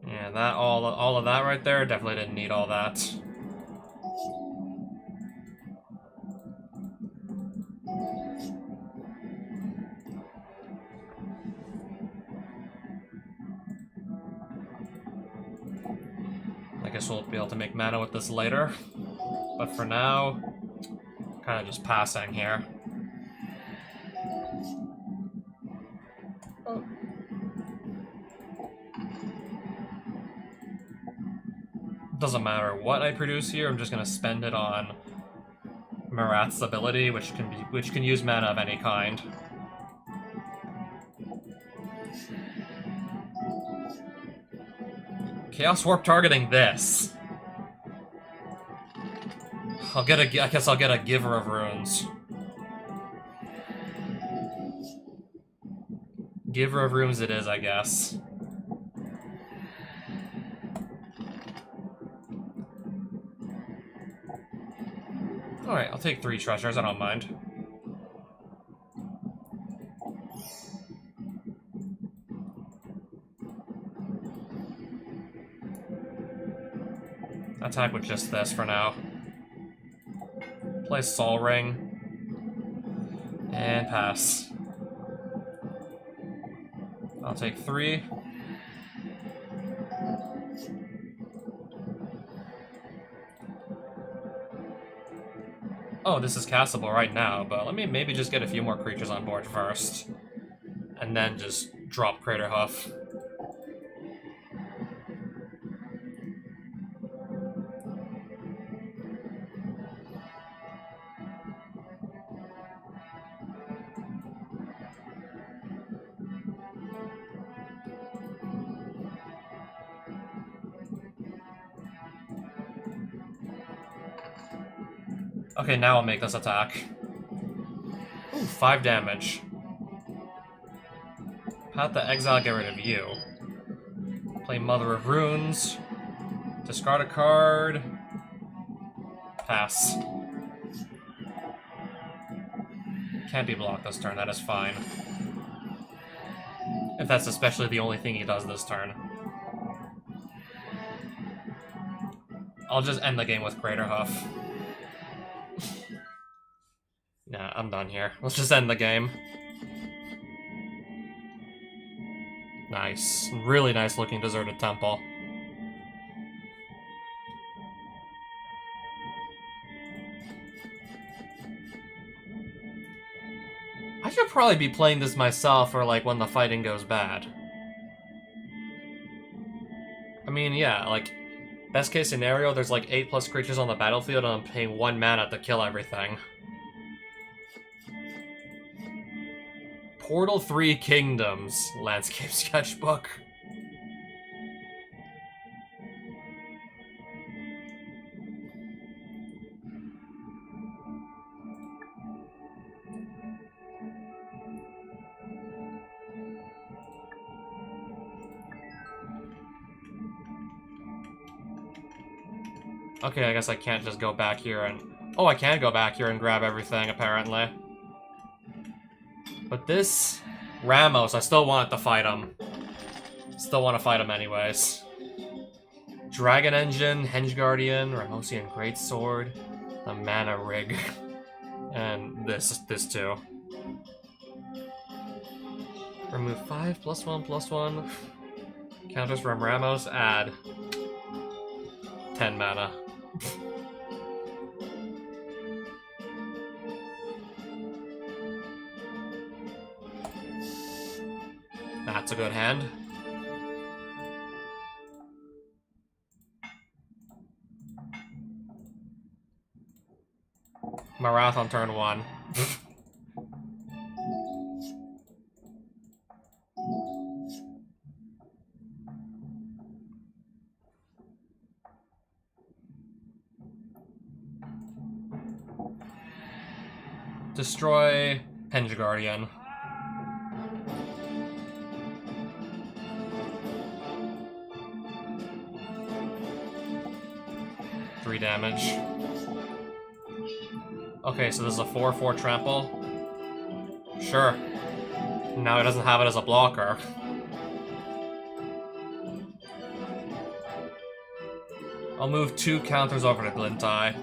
S1: Yeah, that all of that right there, definitely didn't need all that. I guess we'll be able to make mana with this later. But for now, kind of just passing here. Oh. Doesn't matter what I produce here, I'm just gonna spend it on Marath's ability, which can use mana of any kind. Chaos Warp targeting this. I guess I'll get a Giver of Runes. Giver of Runes it is, I guess. Alright, I'll take 3 treasures, I don't mind. Attack with just this for now. Play Sol Ring. And pass. I'll take 3. Oh, this is castable right now, but let me maybe just get a few more creatures on board first. And then just drop Craterhoof. Okay, now I'll make this attack. Ooh, 5 damage. Path to Exile, get rid of you. Play Mother of Runes. Discard a card. Pass. Can't be blocked this turn, that is fine. If that's especially the only thing he does this turn. I'll just end the game with Craterhoof. Nah, I'm done here. Let's just end the game. Nice. Really nice looking deserted temple. I should probably be playing this myself for like when the fighting goes bad. I mean, yeah, like, best case scenario, there's like 8+ creatures on the battlefield and I'm paying 1 mana to kill everything. Portal 3 Kingdoms Landscape Sketchbook. Okay, I guess I can't just go back here and... Oh, I can go back here and grab everything, apparently. But this... Ramos, I still want to fight him. Still want to fight him anyways. Dragon Engine, Henge Guardian, Ramosian Greatsword, the Mana Rig, and this too. Remove 5, +1/+1. Counters from Ramos, add 10 mana. That's a good hand. Marath on turn 1. Destroy Henge Guardian. Three damage. Okay, so this is a 4/4 trample. Sure. Now he doesn't have it as a blocker. I'll move 2 counters over to Glintai.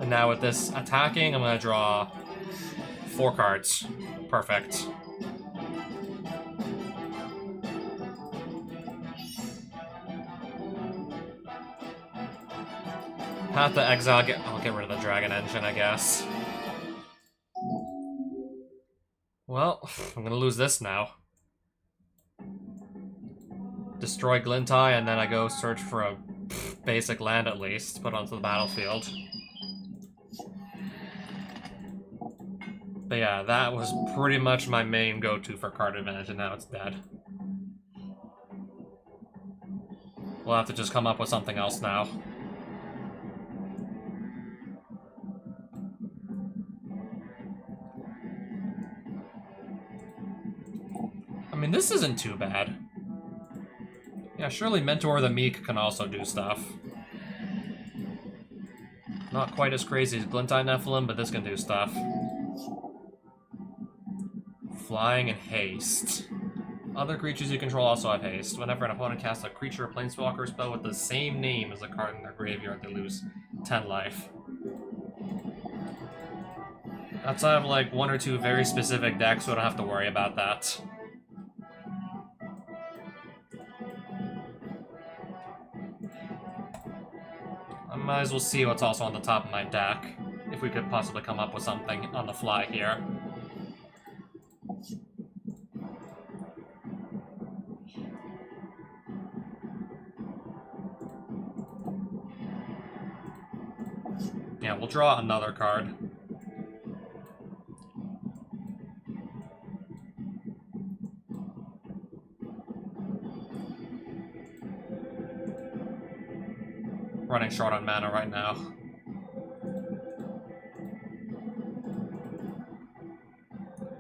S1: And now with this attacking, I'm gonna draw 4 cards. Perfect. Have to exile, I'll get rid of the Dragon Engine, I guess. Well, I'm gonna lose this now. Destroy Glintai, and then I go search for a basic land at least, put onto the battlefield. But yeah, that was pretty much my main go-to for card advantage, and now it's dead. We'll have to just come up with something else now. I mean, this isn't too bad. Yeah, surely Mentor the Meek can also do stuff. Not quite as crazy as Glintai Nephilim, but this can do stuff. Flying and haste. Other creatures you control also have haste. Whenever an opponent casts a creature or planeswalker spell with the same name as a card in their graveyard, they lose 10 life. Outside of like 1 or 2 very specific decks, so I don't have to worry about that. I might as well see what's also on the top of my deck, if we could possibly come up with something on the fly here. Yeah, we'll draw another card. Running short on mana right now.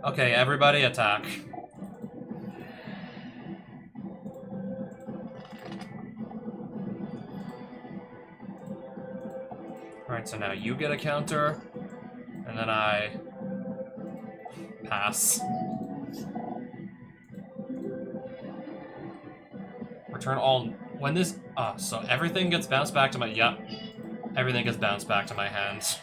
S1: Okay, everybody attack. Alright, so now you get a counter, and then I pass. Return all... When this... so everything gets bounced back to my... Yep. Everything gets bounced back to my hands.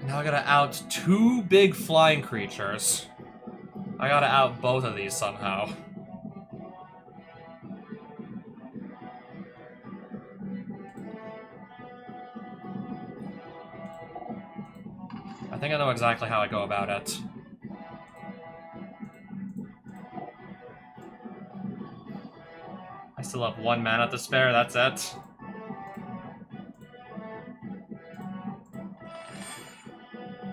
S1: Now I gotta out 2 big flying creatures. I gotta out both of these somehow. I think I know exactly how I go about it. I still have 1 mana to spare, that's it.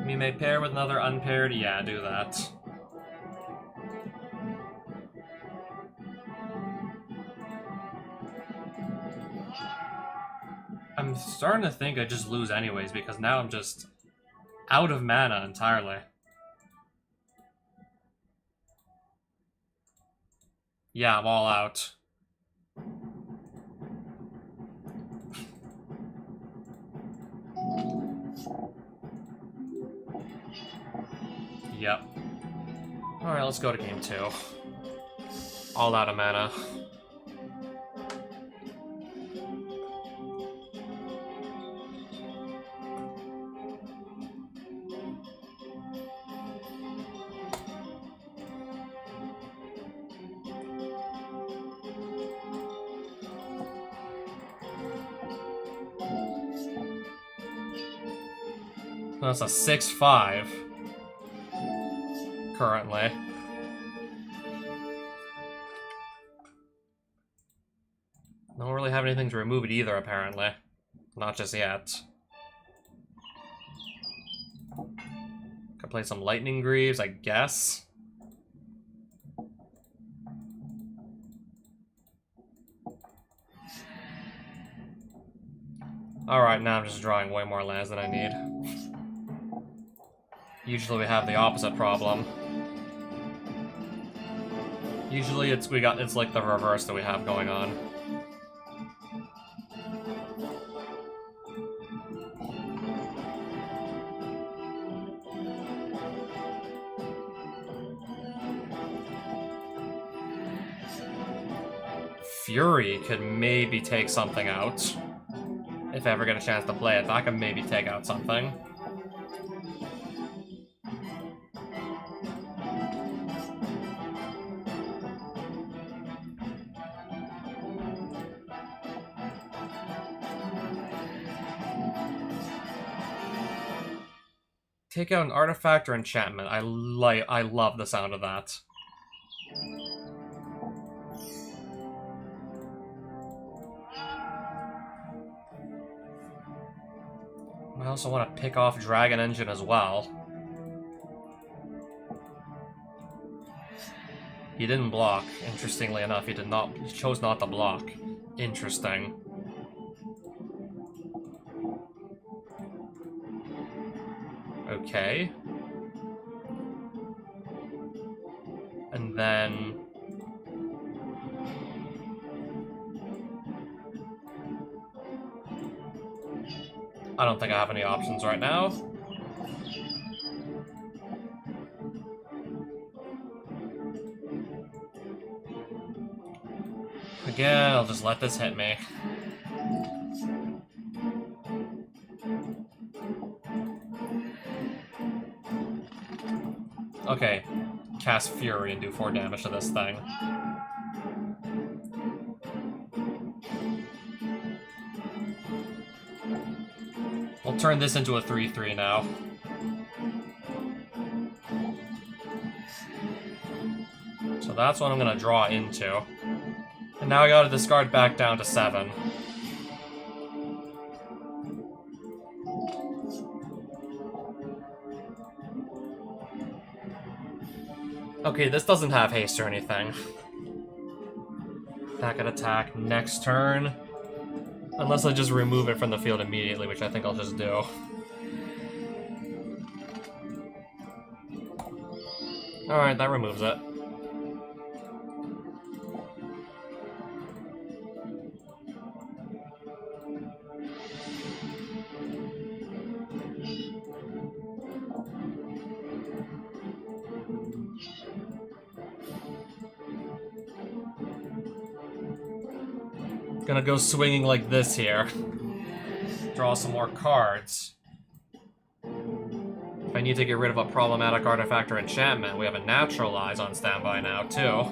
S1: You may pair with another unpaired? Yeah, do that. I'm starting to think I just lose anyways, because now I'm just out of mana entirely. Yeah, I'm all out. Yep. Alright, let's go to game 2. All out of mana. That's a 6/5. currently. Don't really have anything to remove it either, apparently. Not just yet. Could play some Lightning Greaves, I guess. Alright, now I'm just drawing way more lands than I need. Usually we have the opposite problem. Usually it's like the reverse that we have going on. Fury could maybe take something out. If I ever get a chance to play it, that could maybe take out something. Take out an artifact or enchantment. I love the sound of that. I also want to pick off Dragon Engine as well. He didn't block, interestingly enough. He chose not to block. Interesting. Okay. And then... I don't think I have any options right now. Again, I'll just let this hit me. Okay, cast Fury and do 4 damage to this thing. We'll turn this into a 3/3 now. So that's what I'm gonna draw into. And now I gotta discard back down to 7. Okay, this doesn't have haste or anything. That could attack next turn. Unless I just remove it from the field immediately, which I think I'll just do. Alright, that removes it. Gonna go swinging like this here. Draw some more cards. If I need to get rid of a problematic artifact or enchantment, we have a Naturalize on standby now, too.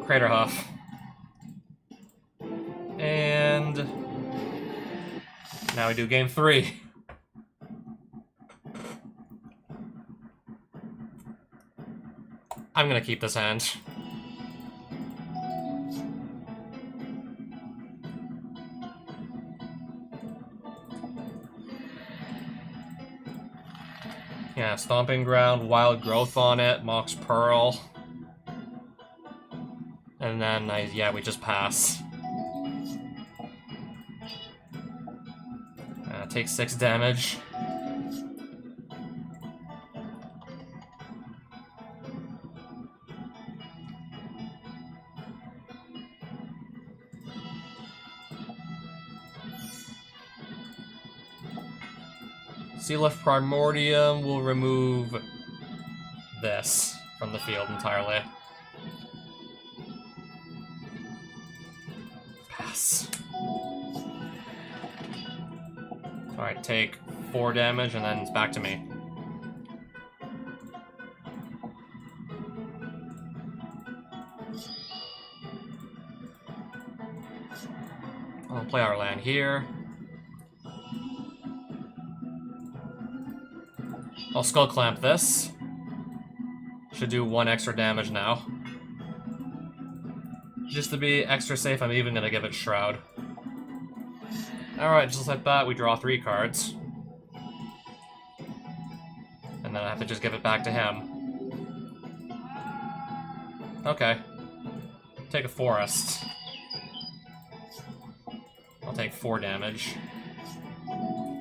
S1: Craterhoof. And... now we do game 3. I'm gonna keep this hand. Yeah, Stomping Ground, Wild Growth on it, Mox Pearl. And then, yeah, we just pass. Take 6 damage. Seal of Primordium will remove this from the field entirely. Pass. Alright, take 4 damage and then it's back to me. I'll play our land here. I'll Skull Clamp this. Should do 1 extra damage now. Just to be extra safe, I'm even gonna give it Shroud. Alright, just like that, we draw 3 cards. And then I have to just give it back to him. Okay. Take a Forest. I'll take 4 damage.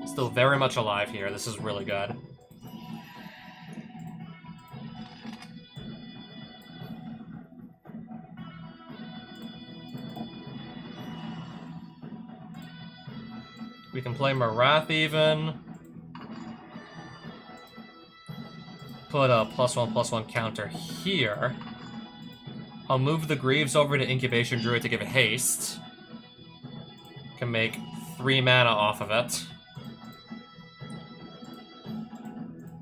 S1: Still very much alive here, this is really good. We can play Marath even. Put a +1/+1 counter here. I'll move the Greaves over to Incubation Druid to give it haste. Can make 3 mana off of it.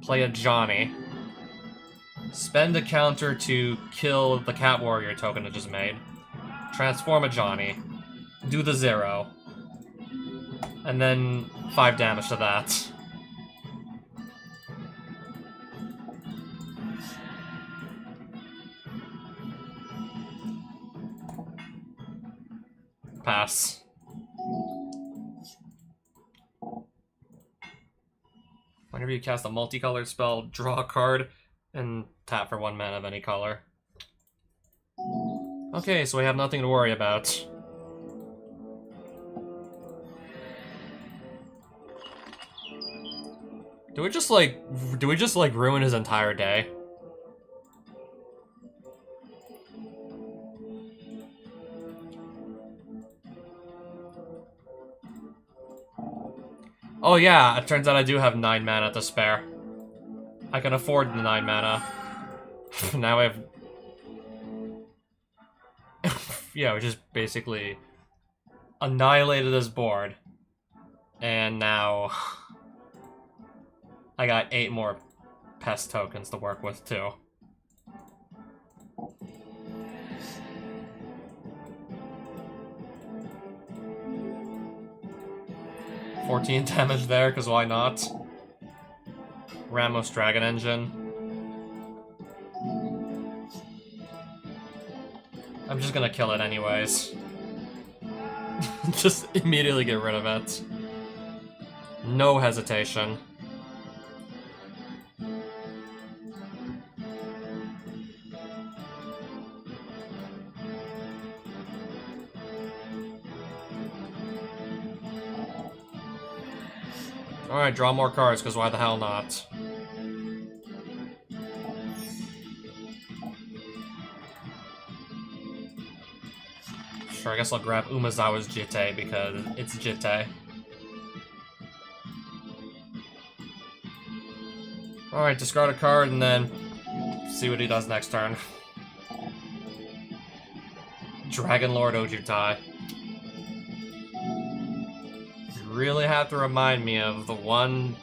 S1: Play a Johnny. Spend a counter to kill the Cat Warrior token I just made. Transform a Johnny. Do the 0. And then 5 damage to that. Pass. Whenever you cast a multicolored spell, draw a card and tap for 1 mana of any color. Okay, so we have nothing to worry about. Do we just like ruin his entire day? Oh yeah, it turns out I do have 9 mana to spare. I can afford the 9 mana. Now I have... yeah, we just basically annihilated his board. And now... I got 8 more pest tokens to work with, too. $14 damage there, because why not? Ramos Dragon Engine. I'm just gonna kill it anyways. Just immediately get rid of it. No hesitation. Alright, draw more cards, because why the hell not? Sure, I guess I'll grab Umezawa's Jitte, because it's Jitte. Alright, discard a card, and then see what he does next turn. Dragon Lord Ojutai. Really have to remind me of the one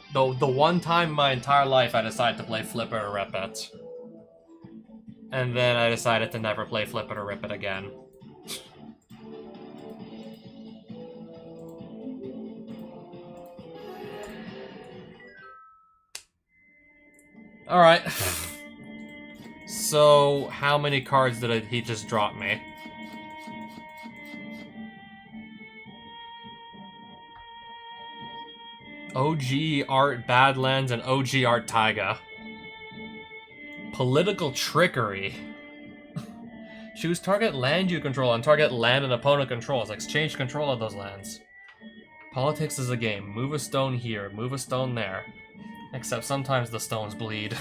S1: time in my entire life I decided to play Flip It or Rip It. And then I decided to never play Flip It or Rip It again. Alright. So, how many cards did he just drop me? OG Art Badlands and OG Art Taiga. Political Trickery. Choose target land you control and target land an opponent controls. Exchange control of those lands. Politics is a game. Move a stone here, move a stone there. Except sometimes the stones bleed.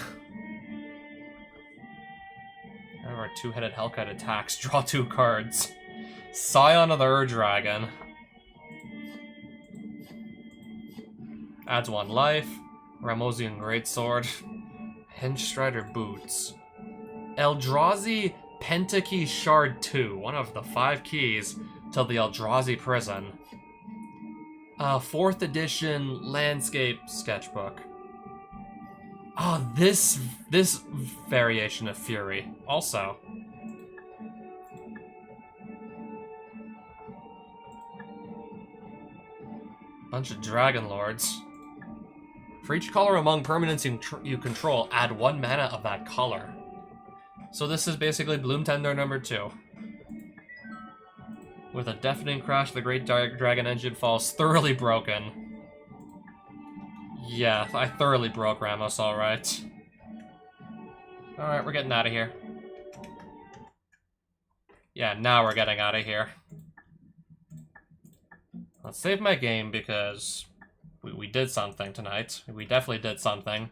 S1: Our 2-headed Hellkite attacks. Draw 2 cards. Scion of the Ur-Dragon. Adds 1 life. Ramosian Greatsword. Hinge-Strider Boots. Eldrazi Pentakey Shard 2. One of the 5 keys to the Eldrazi Prison. 4th edition Landscape Sketchbook. Oh, this variation of Fury. Also. Bunch of Dragon Lords. For each color among permanents you control, add 1 mana of that color. So this is basically Bloom Tender number 2. With a deafening crash, the Great Dragon Engine falls thoroughly broken. Yeah, I thoroughly broke Ramos, alright. Alright, we're getting out of here. Yeah, now we're getting out of here. Let's save my game because we did something tonight. We definitely did something.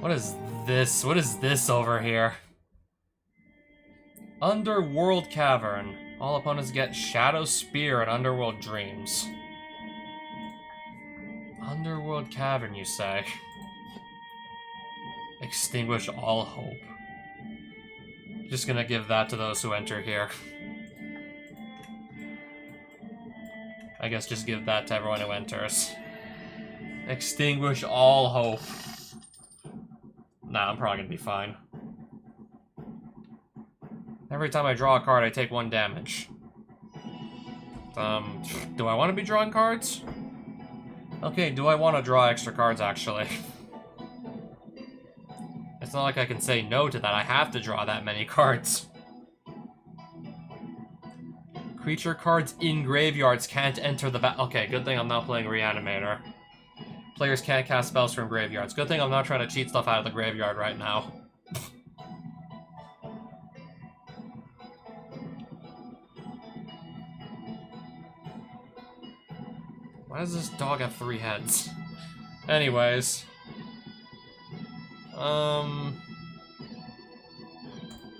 S1: What is this? What is this over here? Underworld Cavern. All opponents get Shadow Spear and Underworld Dreams. Underworld Cavern, you say? Extinguish all hope. Just gonna give that to those who enter here. I guess just give that to everyone who enters. Extinguish all hope. Nah, I'm probably gonna be fine. Every time I draw a card, I take 1 damage. Do I want to be drawing cards? Okay, do I want to draw extra cards, actually? It's not like I can say no to that. I have to draw that many cards. Creature cards in graveyards can't enter the okay, good thing I'm not playing Reanimator. Players can't cast spells from graveyards. Good thing I'm not trying to cheat stuff out of the graveyard right now. Why does this dog have 3 heads? Anyways.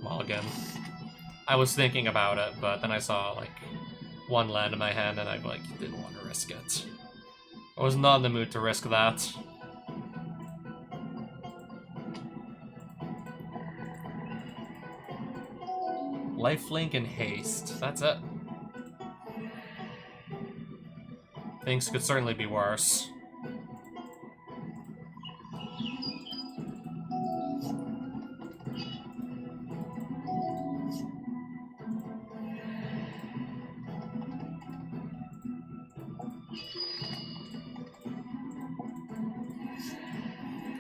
S1: Mulligan. I was thinking about it, but then I saw, like, 1 land in my hand and I, like, didn't want to risk it. I was not in the mood to risk that. Lifelink and haste. That's it. Things could certainly be worse.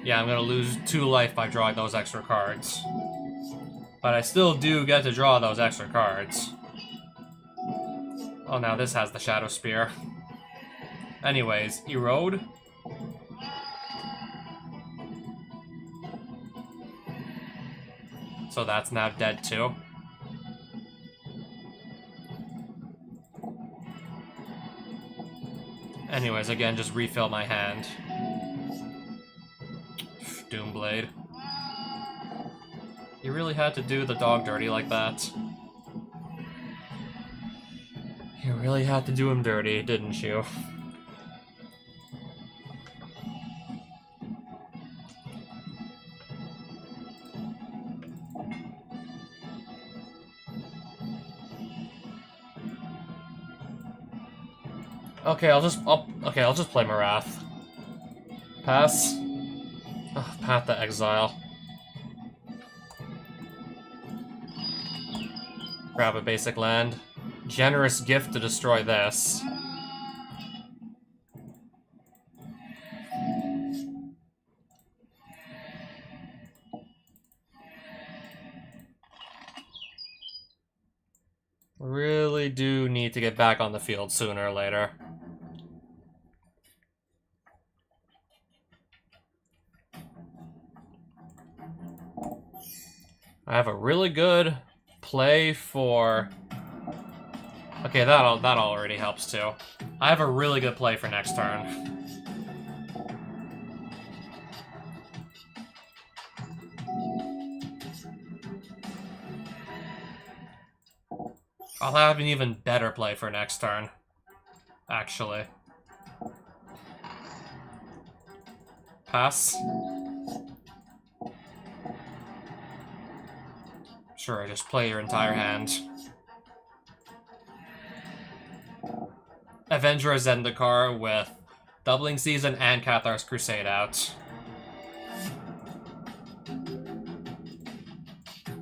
S1: Yeah, I'm gonna lose 2 life by drawing those extra cards. But I still do get to draw those extra cards. Oh, now this has the Shadow Spear. Anyways, Erode. So that's now dead too. Anyways, again, just refill my hand. Doomblade. You really had to do the dog dirty like that. You really had to do him dirty, didn't you? Okay, I'll just play Marath. Pass. Oh, Path to Exile. Grab a basic land. Generous gift to destroy this. Really do need to get back on the field sooner or later. I have a really good play for... Okay, that already helps too. I have a really good play for next turn. I'll have an even better play for next turn, actually. Pass. Sure, just play your entire hand. Avenger Zendikar with Doubling Season and Cathar's Crusade out.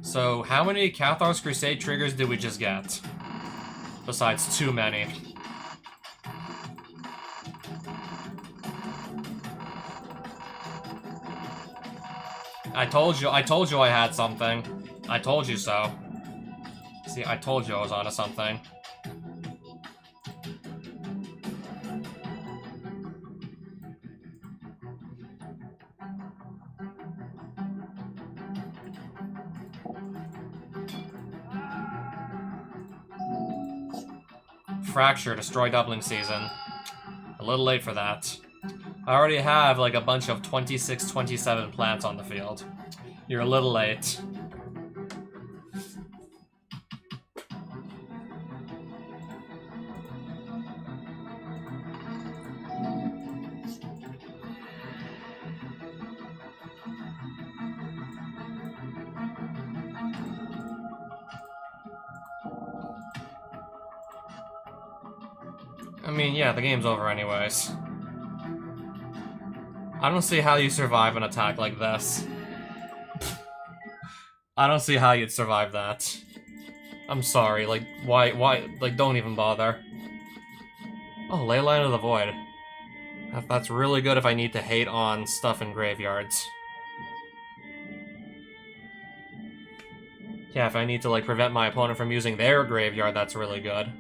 S1: So, how many Cathar's Crusade triggers did we just get? Besides too many. I told you I had something. I told you so. See, I told you I was onto something. Fracture, destroy Doubling Season. A little late for that. I already have like a bunch of 26, 27 plants on the field. You're a little late. I mean, yeah, the game's over anyways. I don't see how you survive an attack like this. I don't see how you'd survive that. I'm sorry, like, why, like, don't even bother. Oh, Leyline of the Void. That's really good if I need to hate on stuff in graveyards. Yeah, if I need to, like, prevent my opponent from using their graveyard, that's really good.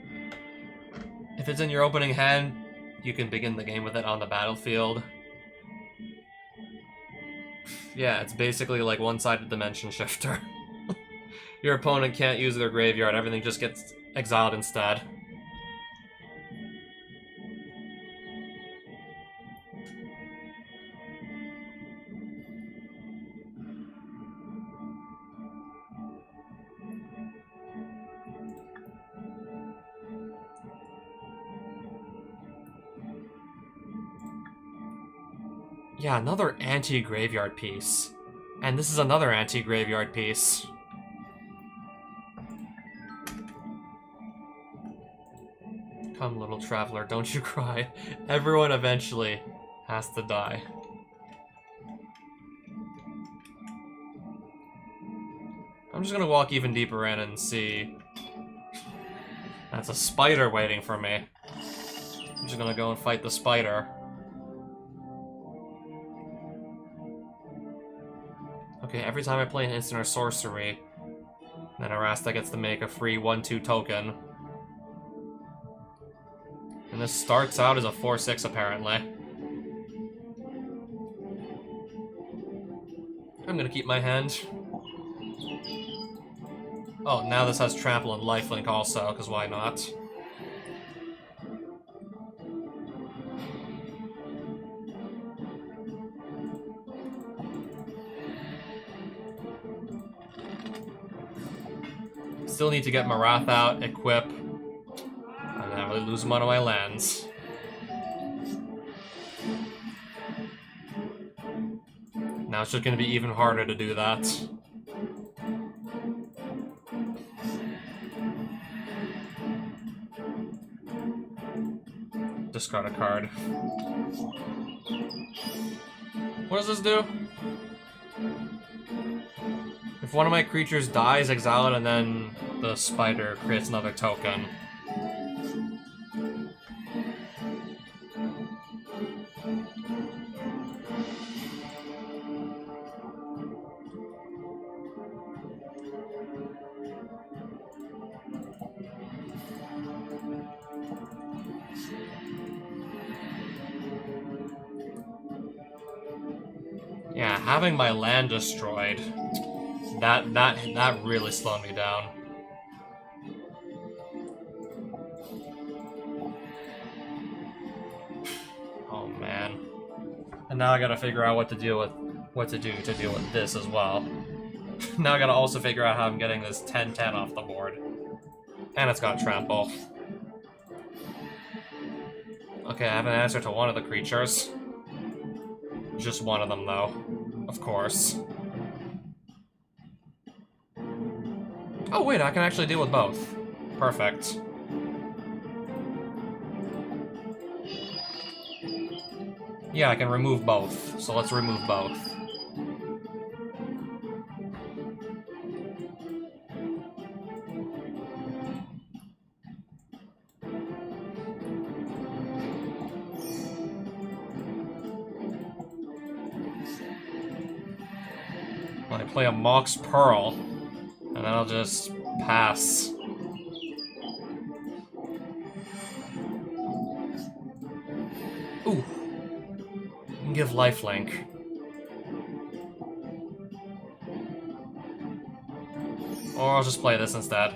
S1: If it's in your opening hand, you can begin the game with it on the battlefield. Yeah, it's basically like one-sided Dimension Shifter. Your opponent can't use their graveyard, everything just gets exiled instead. Yeah, another anti-graveyard piece. And this is another anti-graveyard piece. Come, little traveler, don't you cry. Everyone eventually has to die. I'm just gonna walk even deeper in and see. That's a spider waiting for me. I'm just gonna go and fight the spider. Okay, every time I play an instant or sorcery, then Arasta gets to make a free 1/2 token. And this starts out as a 4/6 apparently. I'm gonna keep my hand. Oh, now this has Trample and Lifelink also, because why not? Still need to get Marath out, equip, and then I really lose one of my lands. Now it's just going to be even harder to do that. Discard a card. What does this do? If one of my creatures dies, exile it, and then the spider creates another token. Yeah, having my land destroyed, that really slowed me down. Oh man. And now I gotta figure out what to do to deal with this as well. Now I gotta also figure out how I'm getting this 10/10 off the board. And it's got trample. Okay, I have an answer to one of the creatures. Just one of them, though. Of course. Oh, wait, I can actually deal with both. Perfect. Yeah, I can remove both, so let's remove both. When I play a Mox Pearl, and then I'll just pass. Ooh. You can give lifelink. Or I'll just play this instead.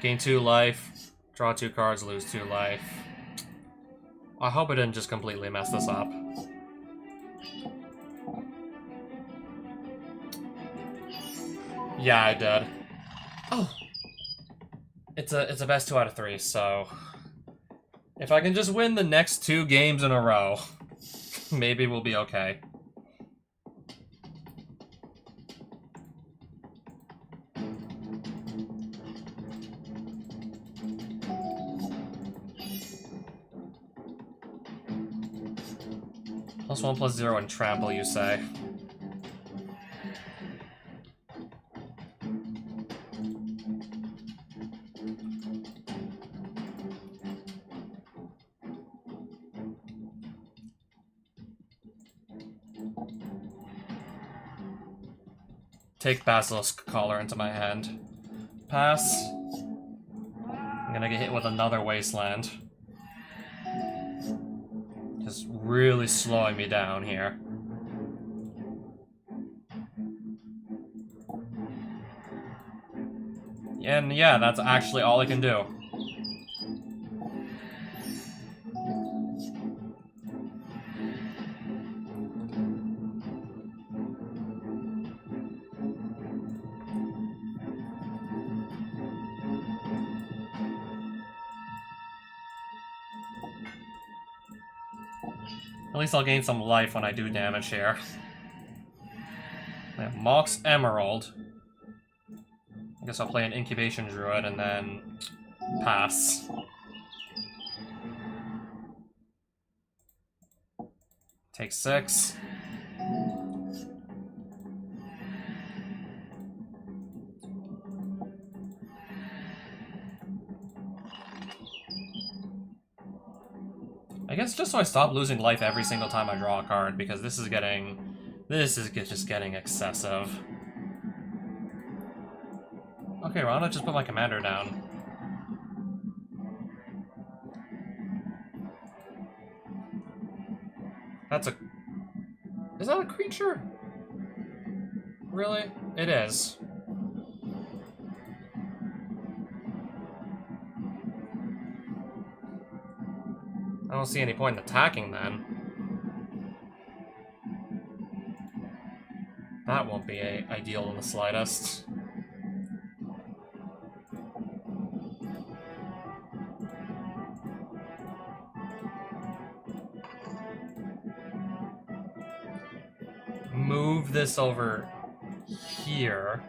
S1: Gain 2 life, draw 2 cards, lose 2 life. I hope I didn't just completely mess this up. Yeah, I did. Oh! It's a best 2 out of 3, so... if I can just win the next 2 games in a row, maybe we'll be okay. +1/+0 and trample, you say? Take Basilisk Collar into my hand. Pass. I'm gonna get hit with another Wasteland. Just really slowing me down here. And yeah, that's actually all I can do. At least I'll gain some life when I do damage here. I have Mox Emerald. I guess I'll play an Incubation Druid and then pass. Take 6. I guess just so I stop losing life every single time I draw a card, because this is just getting excessive. Okay, why don't I just put my commander down? That's a... is that a creature? Really? It is. I don't see any point in attacking then. That won't be ideal in the slightest. Move this over here.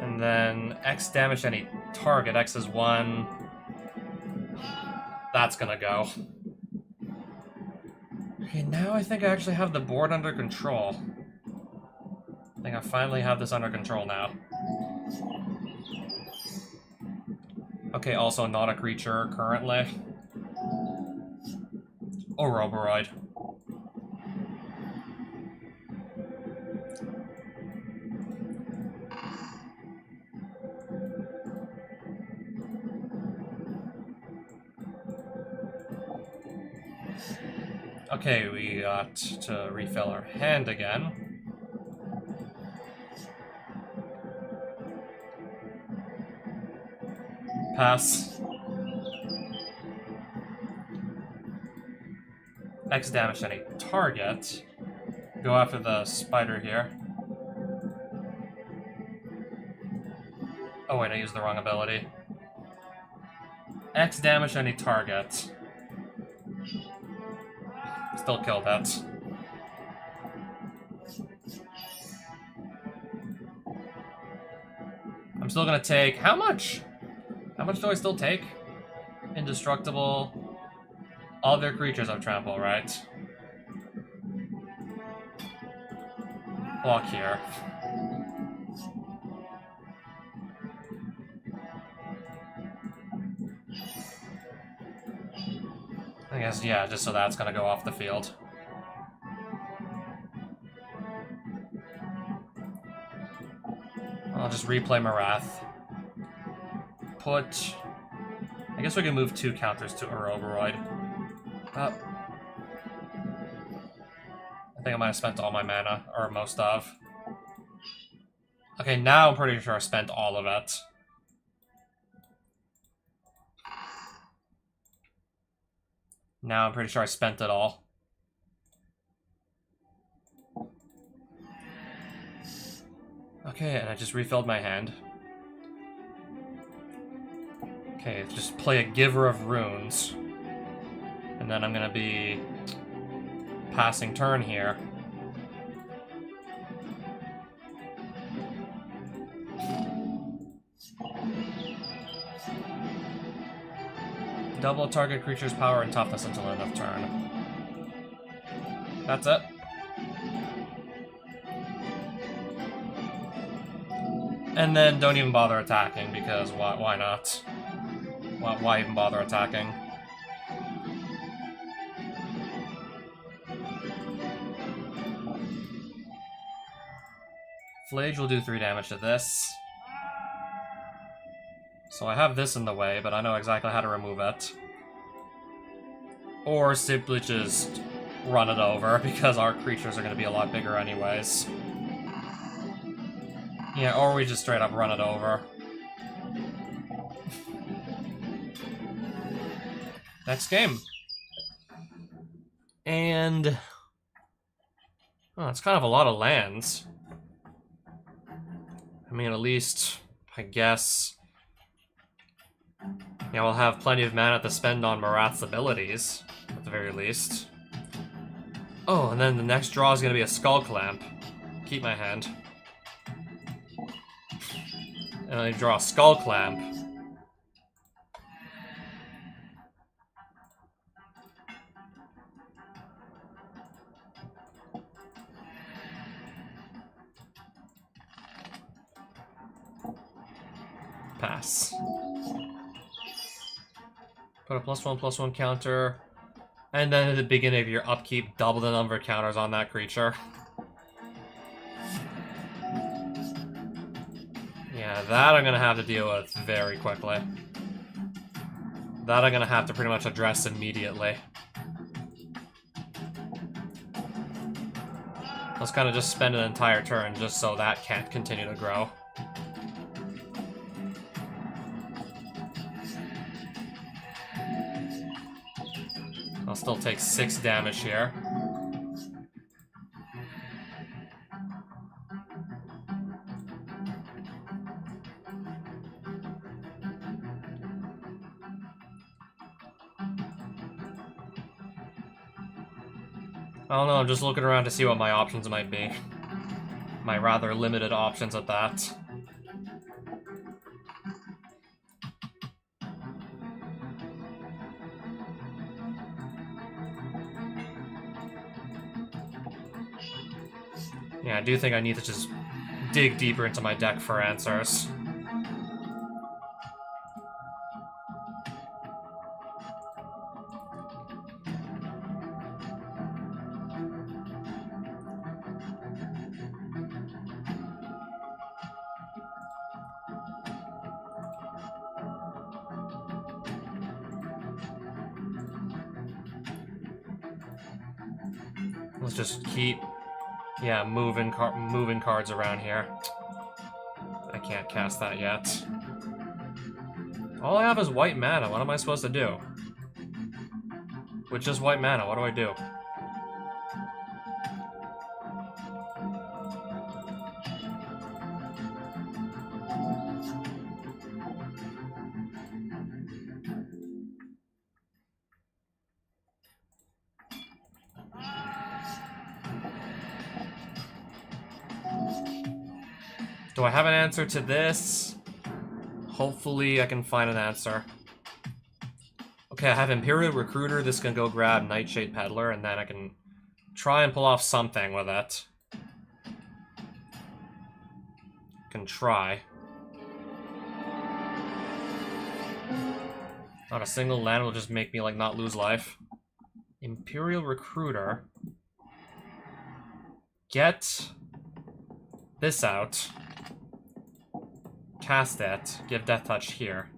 S1: And then X damage to any target. X is 1. That's gonna go. Okay, now I think I actually have the board under control. I think I finally have this under control now. Okay, also not a creature currently. Oroboroid. Okay, we got to refill our hand again. Pass. X damage to any target. Go after the spider here. Oh wait, I used the wrong ability. X damage to any target. Still killed that. I'm still gonna take... How much? How much do I still take? Indestructible. Other creatures of trample, right? Block here. I guess, yeah, just so that's gonna go off the field. I'll just replay Marath. Put... I guess we can move 2 counters to Oroboroid. I think I might have spent all my mana, or most of. Okay, now I'm pretty sure I spent all of it. Now I'm pretty sure I spent it all. Okay, and I just refilled my hand. Okay, just play a Giver of Runes. And then I'm gonna be passing turn here. Double target creature's power and toughness until end of turn. That's it. And then don't even bother attacking, because why not? Why even bother attacking? Flage will do 3 damage to this. So I have this in the way, but I know exactly how to remove it. Or simply just run it over, because our creatures are going to be a lot bigger anyways. Yeah, or we just straight up run it over. Next game. And... oh, it's kind of a lot of lands. I mean, at least, I guess... yeah, we'll have plenty of mana to spend on Marath's abilities, at the very least. Oh, and then the next draw is going to be a Skull Clamp. Keep my hand. And I draw a Skull Clamp. Pass. Put a +1/+1 counter. And then at the beginning of your upkeep, double the number of counters on that creature. Yeah, that I'm gonna have to deal with very quickly. That I'm gonna have to pretty much address immediately. Let's kind of just spend an entire turn just so that can't continue to grow. I'll still take 6 damage here. I don't know, I'm just looking around to see what my options might be. My rather limited options at that. Yeah, I do think I need to just dig deeper into my deck for answers. Let's just keep, yeah, moving cards around here. I can't cast that yet. All I have is white mana. What am I supposed to do? With just white mana, what do I do? I have an answer to this? Hopefully I can find an answer. Okay, I have Imperial Recruiter. This can go grab Nightshade Peddler, and then I can try and pull off something with it. Can try. Not a single land will just make me, like, not lose life. Imperial Recruiter. Get this out. Cast it. Give Death Touch here.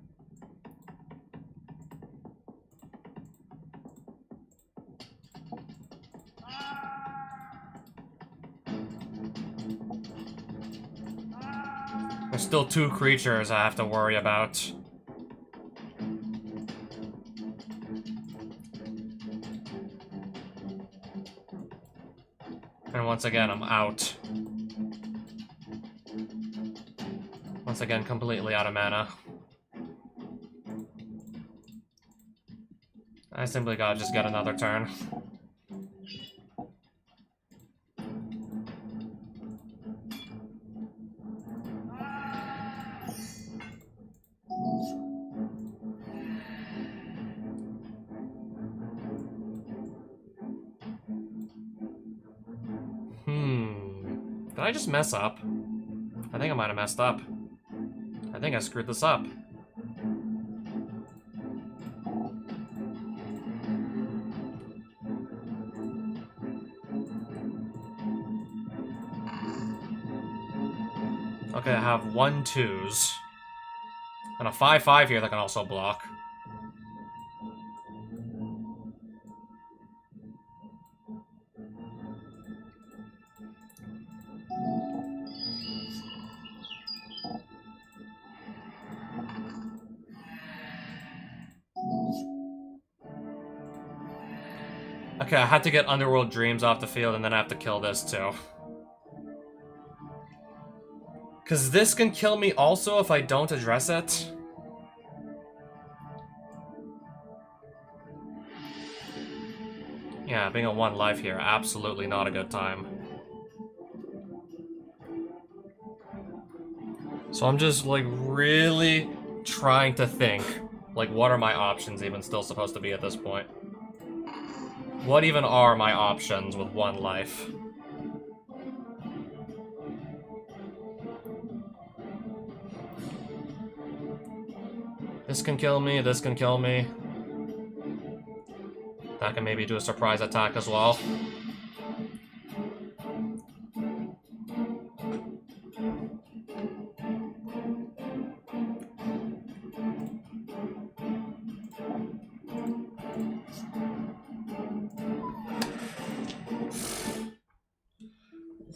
S1: There's still 2 creatures I have to worry about. And once again, I'm out. Once again, completely out of mana. I simply gotta just get another turn. Did I just mess up? I think I might have messed up. I think I screwed this up. Okay, I have 1/2s. And a 5/5 here that can also block. Okay, I had to get Underworld Dreams off the field, and then I have to kill this too. Because this can kill me also if I don't address it. Yeah, being a 1 life here, absolutely not a good time. So I'm just, like, really trying to think, like, what are my options even still supposed to be at this point? What even are my options with 1 life? This can kill me, this can kill me. That can maybe do a surprise attack as well.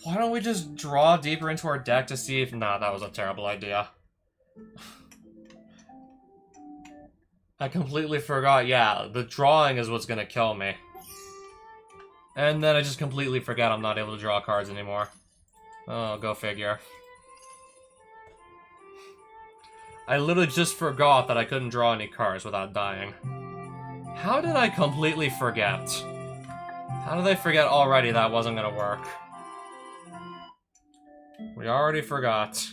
S1: Why don't we just draw deeper into our deck to see if... Nah, that was a terrible idea. I completely forgot, yeah, the drawing is what's gonna kill me. And then I just completely forget I'm not able to draw cards anymore. Oh, go figure. I literally just forgot that I couldn't draw any cards without dying. How did I completely forget? How did I forget already that wasn't gonna work? We already forgot.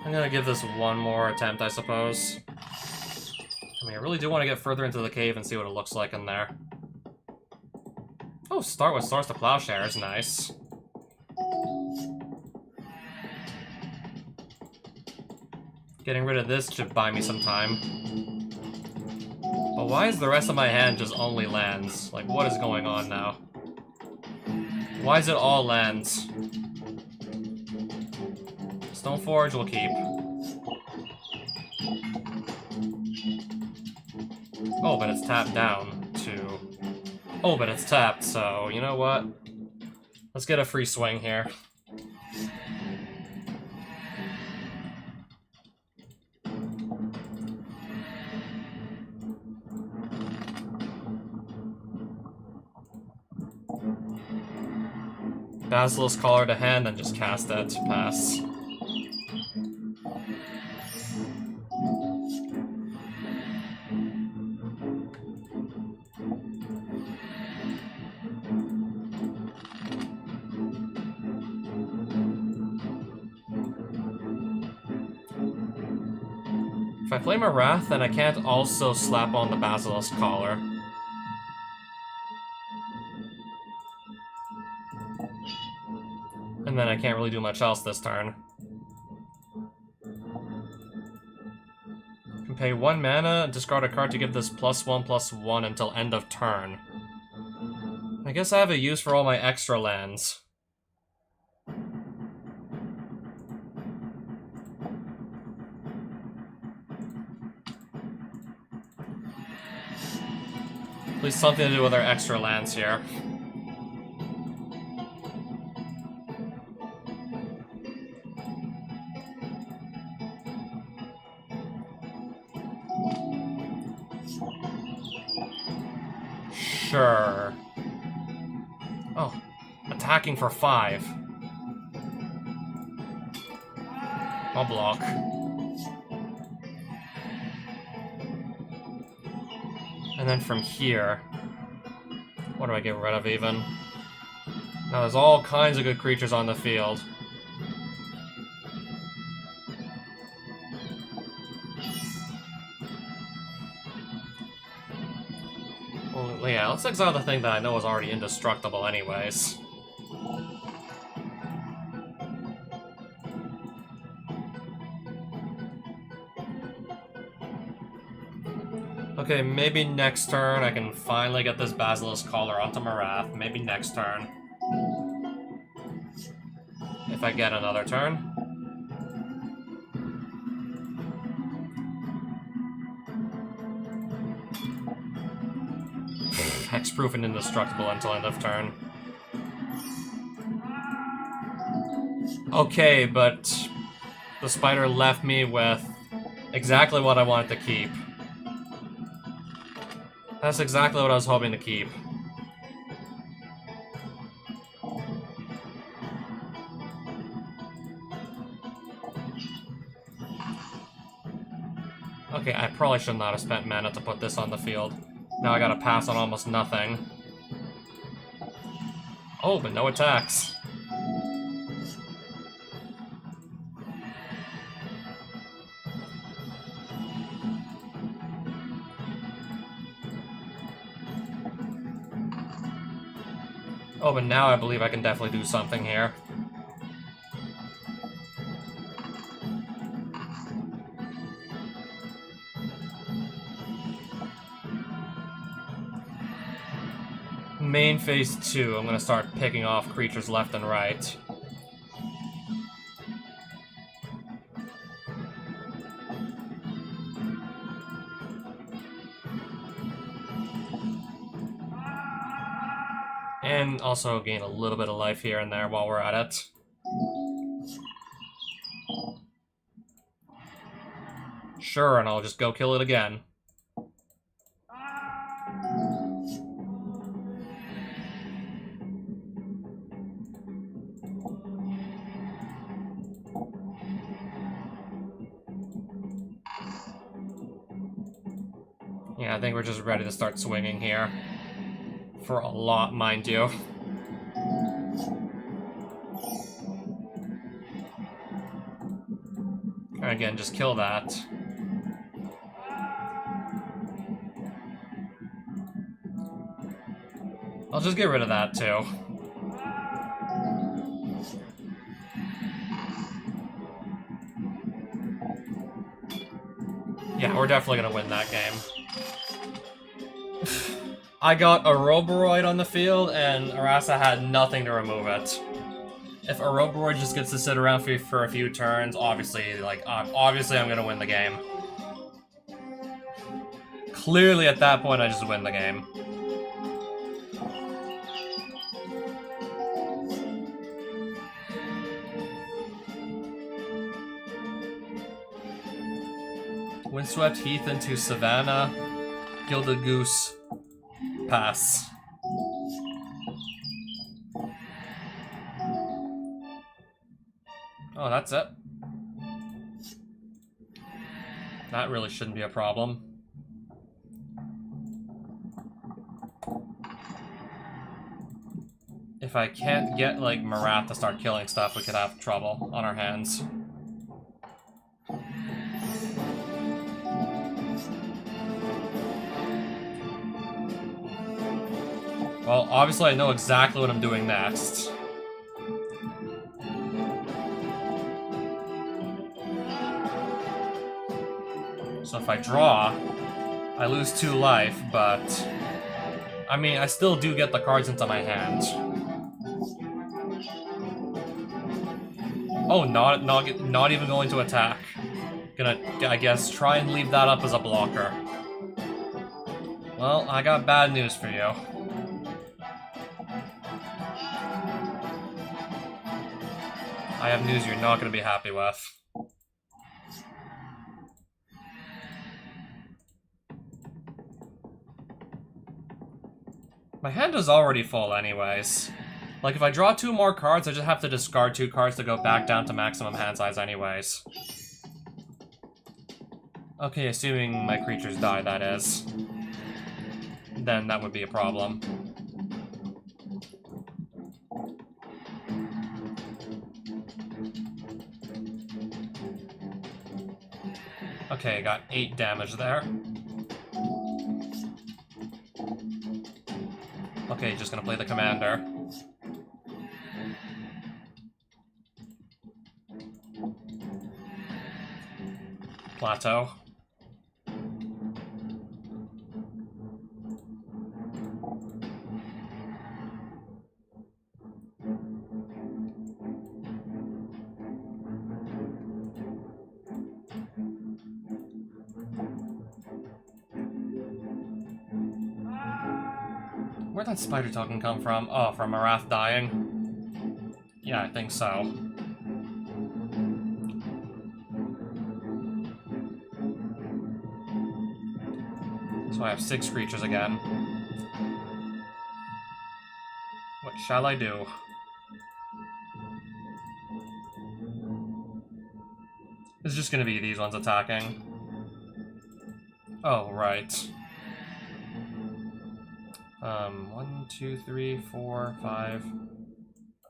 S1: I'm gonna give this one more attempt, I suppose. I mean, I really do want to get further into the cave and see what it looks like in there. Oh, start with Swords to Plowshare is nice. Getting rid of this should buy me some time. But why is the rest of my hand just only lands? Like, what is going on now? Why is it all lands? Stoneforge will keep. Oh, but it's tapped down to... Oh, but it's tapped, so you know what? Let's get a free swing here. Basilisk Collar to hand and just cast it. Pass. If I play Marath, then I can't also slap on the Basilisk Collar. And then I can't really do much else this turn. I can pay 1 mana and discard a card to give this +1/+1 until end of turn. I guess I have a use for all my extra lands. At least something to do with our extra lands here. Sure. Oh, attacking for 5. I'll block. And then from here, what do I get rid of even? Now there's all kinds of good creatures on the field. Well, yeah, let's exile the thing that I know is already indestructible anyways. Okay, maybe next turn I can finally get this Basilisk Collar onto Marath. Maybe next turn. If I get another turn. Hexproof and indestructible until end of turn. Okay, but the spider left me with exactly what I wanted to keep. That's exactly what I was hoping to keep. Okay, I probably should not have spent mana to put this on the field. Now I gotta pass on almost nothing. Oh, but no attacks. Oh, but now I believe I can definitely do something here. Main phase 2, I'm gonna start picking off creatures left and right. And also gain a little bit of life here and there while we're at it. Sure, and I'll just go kill it again. Yeah, I think we're just ready to start swinging here. For a lot, mind you. Again, just kill that. I'll just get rid of that, too. Yeah, we're definitely gonna win that game. I got Ouroboros on the field, and Arasa had nothing to remove it. If Ouroboros just gets to sit around for a few turns, obviously, obviously I'm gonna win the game. Clearly, at that point, I just win the game. Windswept Heath into Savannah. Gilded Goose. Pass. Oh, that's it. That really shouldn't be a problem. If I can't get, like, Marath to start killing stuff, we could have trouble on our hands. Well, obviously I know exactly what I'm doing next. So if I draw, I lose 2 life, but... I mean, I still do get the cards into my hand. Oh, not even going to attack. Gonna, I guess, try and leave that up as a blocker. Well, I got bad news for you. I have news you're not gonna be happy with. My hand is already full anyways. Like, if I draw 2 more cards, I just have to discard 2 cards to go back down to maximum hand size anyways. Okay, assuming my creatures die, that is. Then that would be a problem. Okay, got 8 damage there. Okay, just gonna play the commander. Plateau. Where'd that spider token come from? Oh, from Marath dying? Yeah, I think so. So I have 6 creatures again. What shall I do? It's just gonna be these ones attacking. Oh, right. 1, 2, 3, 4, 5.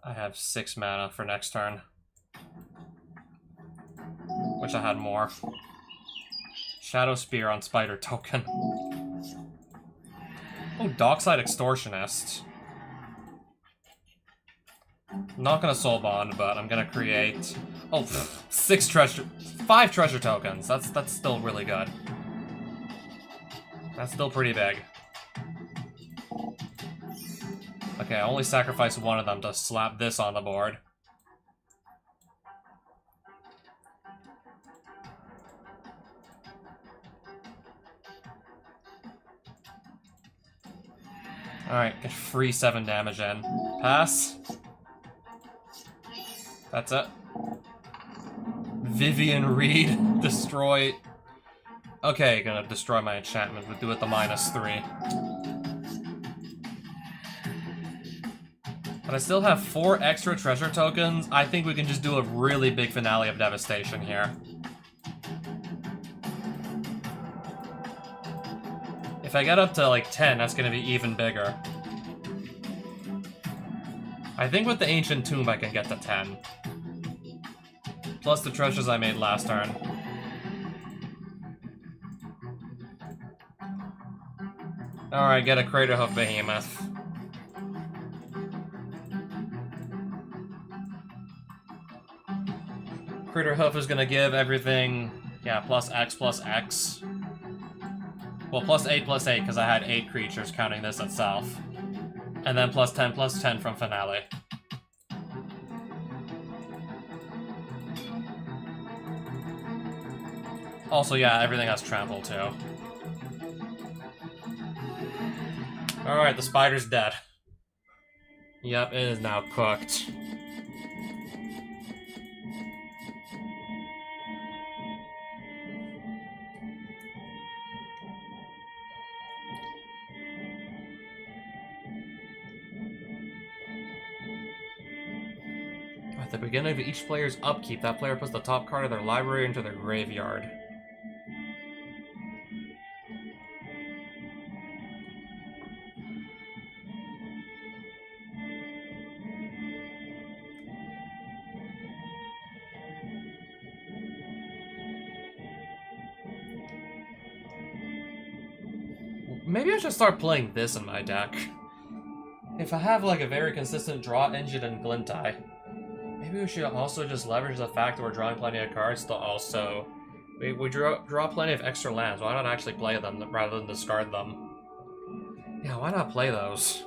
S1: I have 6 mana for next turn. Wish I had more. Shadow Spear on Spider token. Oh, Dockside Extortionist. Not gonna Soul Bond, but I'm gonna create... Oh, 5 treasure tokens. That's still really good. That's still pretty big. Okay, I only sacrificed 1 of them to slap this on the board. Alright, get free 7 damage in. Pass. That's it. Vivian Reed. Destroy. Okay, gonna destroy my enchantment, but do it the -3. But I still have 4 extra treasure tokens. I think we can just do a really big finale of Devastation here. If I get up to like 10, that's gonna be even bigger. I think with the Ancient Tomb I can get to 10. Plus the treasures I made last turn. Alright, get a Craterhoof Behemoth. Craterhoof is gonna give everything, yeah, plus X. Well, +8 because I had 8 creatures counting this itself. And then +10 from Finale. Also, yeah, everything has trample too. Alright, the spider's dead. Yep, it is now cooked. At the beginning of each player's upkeep, that player puts the top card of their library into their graveyard. Maybe I should start playing this in my deck. If I have like a very consistent draw engine in Glintai, maybe we should also just leverage the fact that we're drawing plenty of cards to also... We draw plenty of extra lands. Why not actually play them rather than discard them? Yeah, why not play those?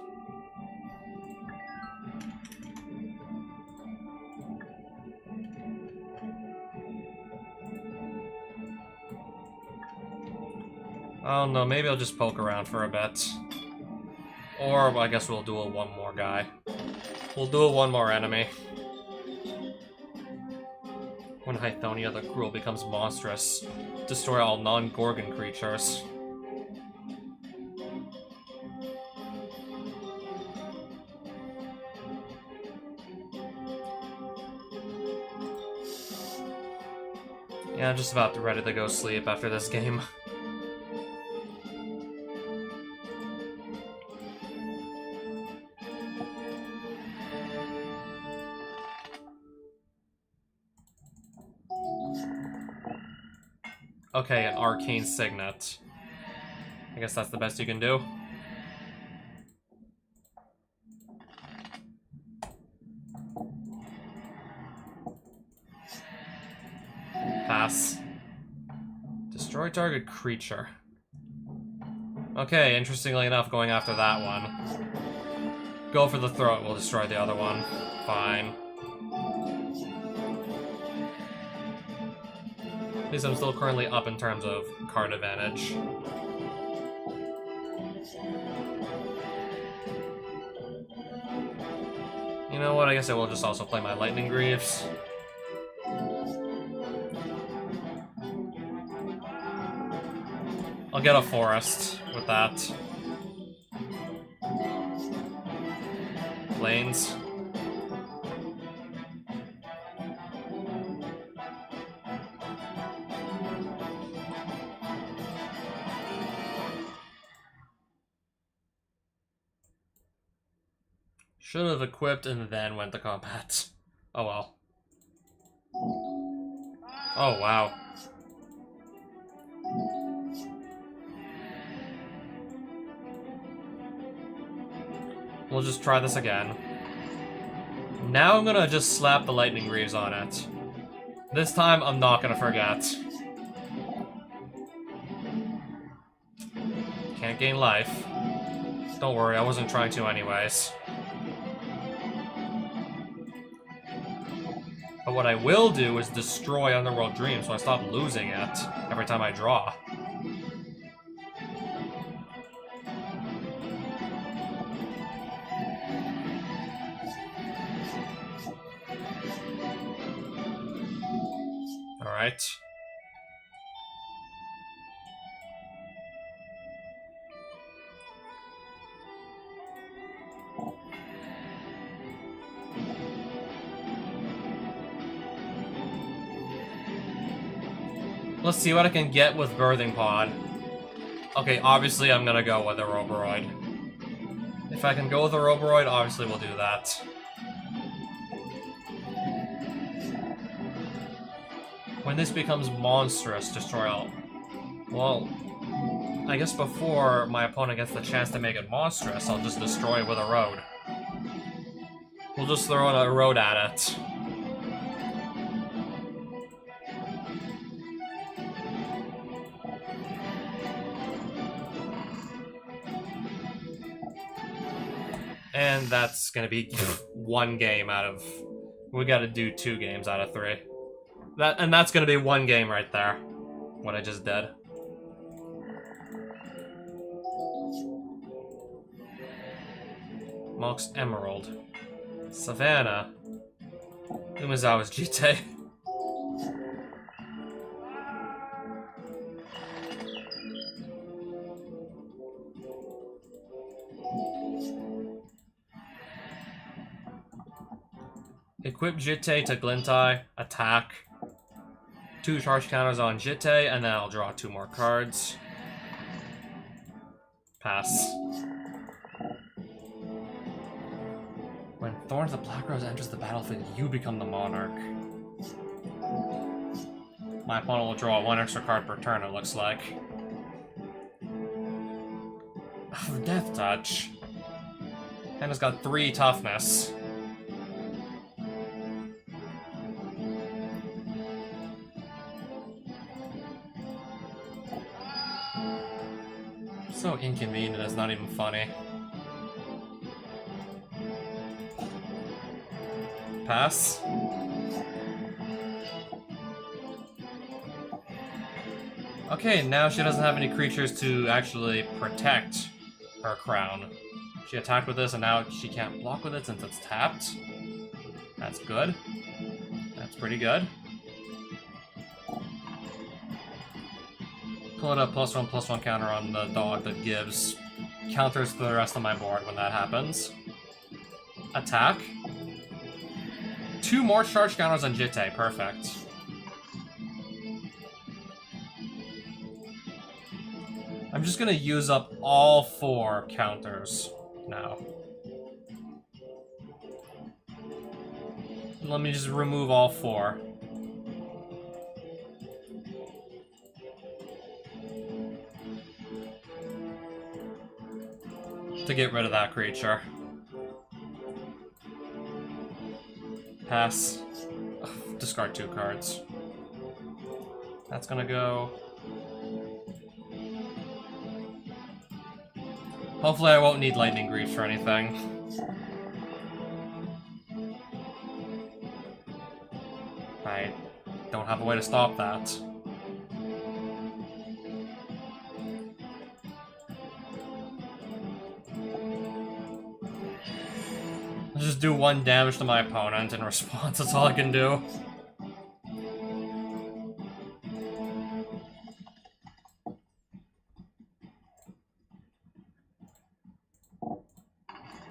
S1: I don't know, maybe I'll just poke around for a bit. Or, well, I guess we'll duel one more guy. We'll duel one more enemy. When Hythonia the Cruel becomes monstrous, destroy all non-Gorgon creatures. Yeah, I'm just about ready to go sleep after this game. Okay, an Arcane Signet. I guess that's the best you can do. Pass. Destroy target creature. Okay, interestingly enough, going after that one. Go for the throat, we'll destroy the other one. Fine. At least I'm still currently up in terms of card advantage. You know what, I guess I will just also play my Lightning Greaves. I'll get a forest with that. Plains. Should have equipped and then went to combat. Oh well. Oh wow. We'll just try this again. Now I'm gonna just slap the Lightning Greaves on it. This time I'm not gonna forget. Can't gain life. Don't worry, I wasn't trying to anyways. But what I will do is destroy Underworld Dream so I stop losing it every time I draw. Alright. Let's see what I can get with Birthing Pod. Okay, obviously I'm gonna go with a Roboroid. If I can go with a Roboroid, obviously we'll do that. When this becomes monstrous, destroy all... Well, I guess before my opponent gets the chance to make it monstrous, I'll just destroy it with a road. We'll just throw a road at it. And that's gonna be one game out of... We gotta do 2 games out of 3. And that's gonna be 1 game right there. What I just did. Mox Emerald. Savannah. Umezawa's GT. Equip Jitte to Glintai, attack. 2 charge counters on Jitte, and then I'll draw 2 more cards. Pass. When Thorns of Black Rose enters the battlefield, you become the monarch. My opponent will draw 1 extra card per turn, it looks like. Death Touch. And it's got 3 toughness. So inconvenient, it's not even funny. Pass. Okay, now she doesn't have any creatures to actually protect her crown. She attacked with this, and now she can't block with it since it's tapped. That's good. That's pretty good. Pull it up, +1/+1 counter on the dog that gives counters to the rest of my board when that happens. Attack. 2 more charge counters on Jitte, perfect. I'm just gonna use up all 4 counters now. Let me just remove all 4. To get rid of that creature. Pass. Ugh, discard 2 cards. That's gonna go. Hopefully I won't need Lightning Greaves for anything. I don't have a way to stop that. I'll just do 1 damage to my opponent in response, that's all I can do.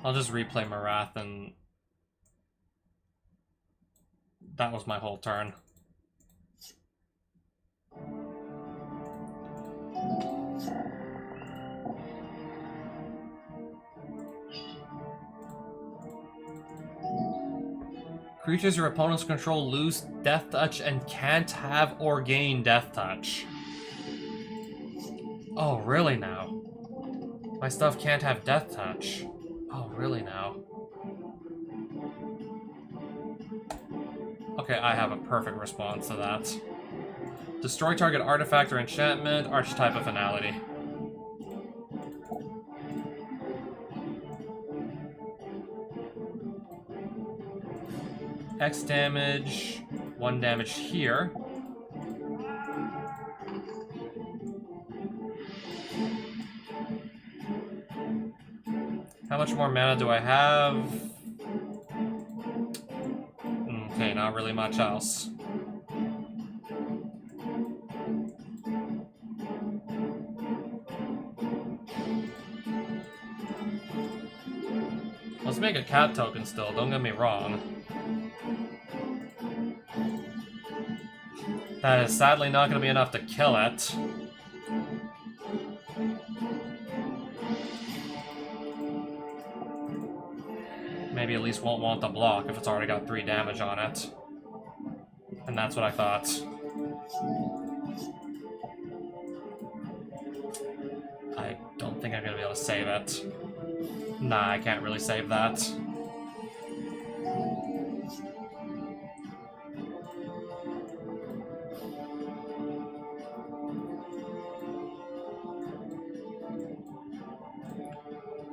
S1: I'll just replay Marath, and that was my whole turn. Creatures your opponents control lose Death Touch and can't have or gain Death Touch. Oh, really now? My stuff can't have Death Touch. Oh, really now? Okay, I have a perfect response to that. Destroy target artifact or enchantment, archetype of finality. X damage, 1 damage here. How much more mana do I have? Okay, not really much else. Let's make a cat token still, don't get me wrong. That is sadly not going to be enough to kill it. Maybe at least won't want the block if it's already got 3 damage on it. And that's what I thought. I don't think I'm going to be able to save it. Nah, I can't really save that.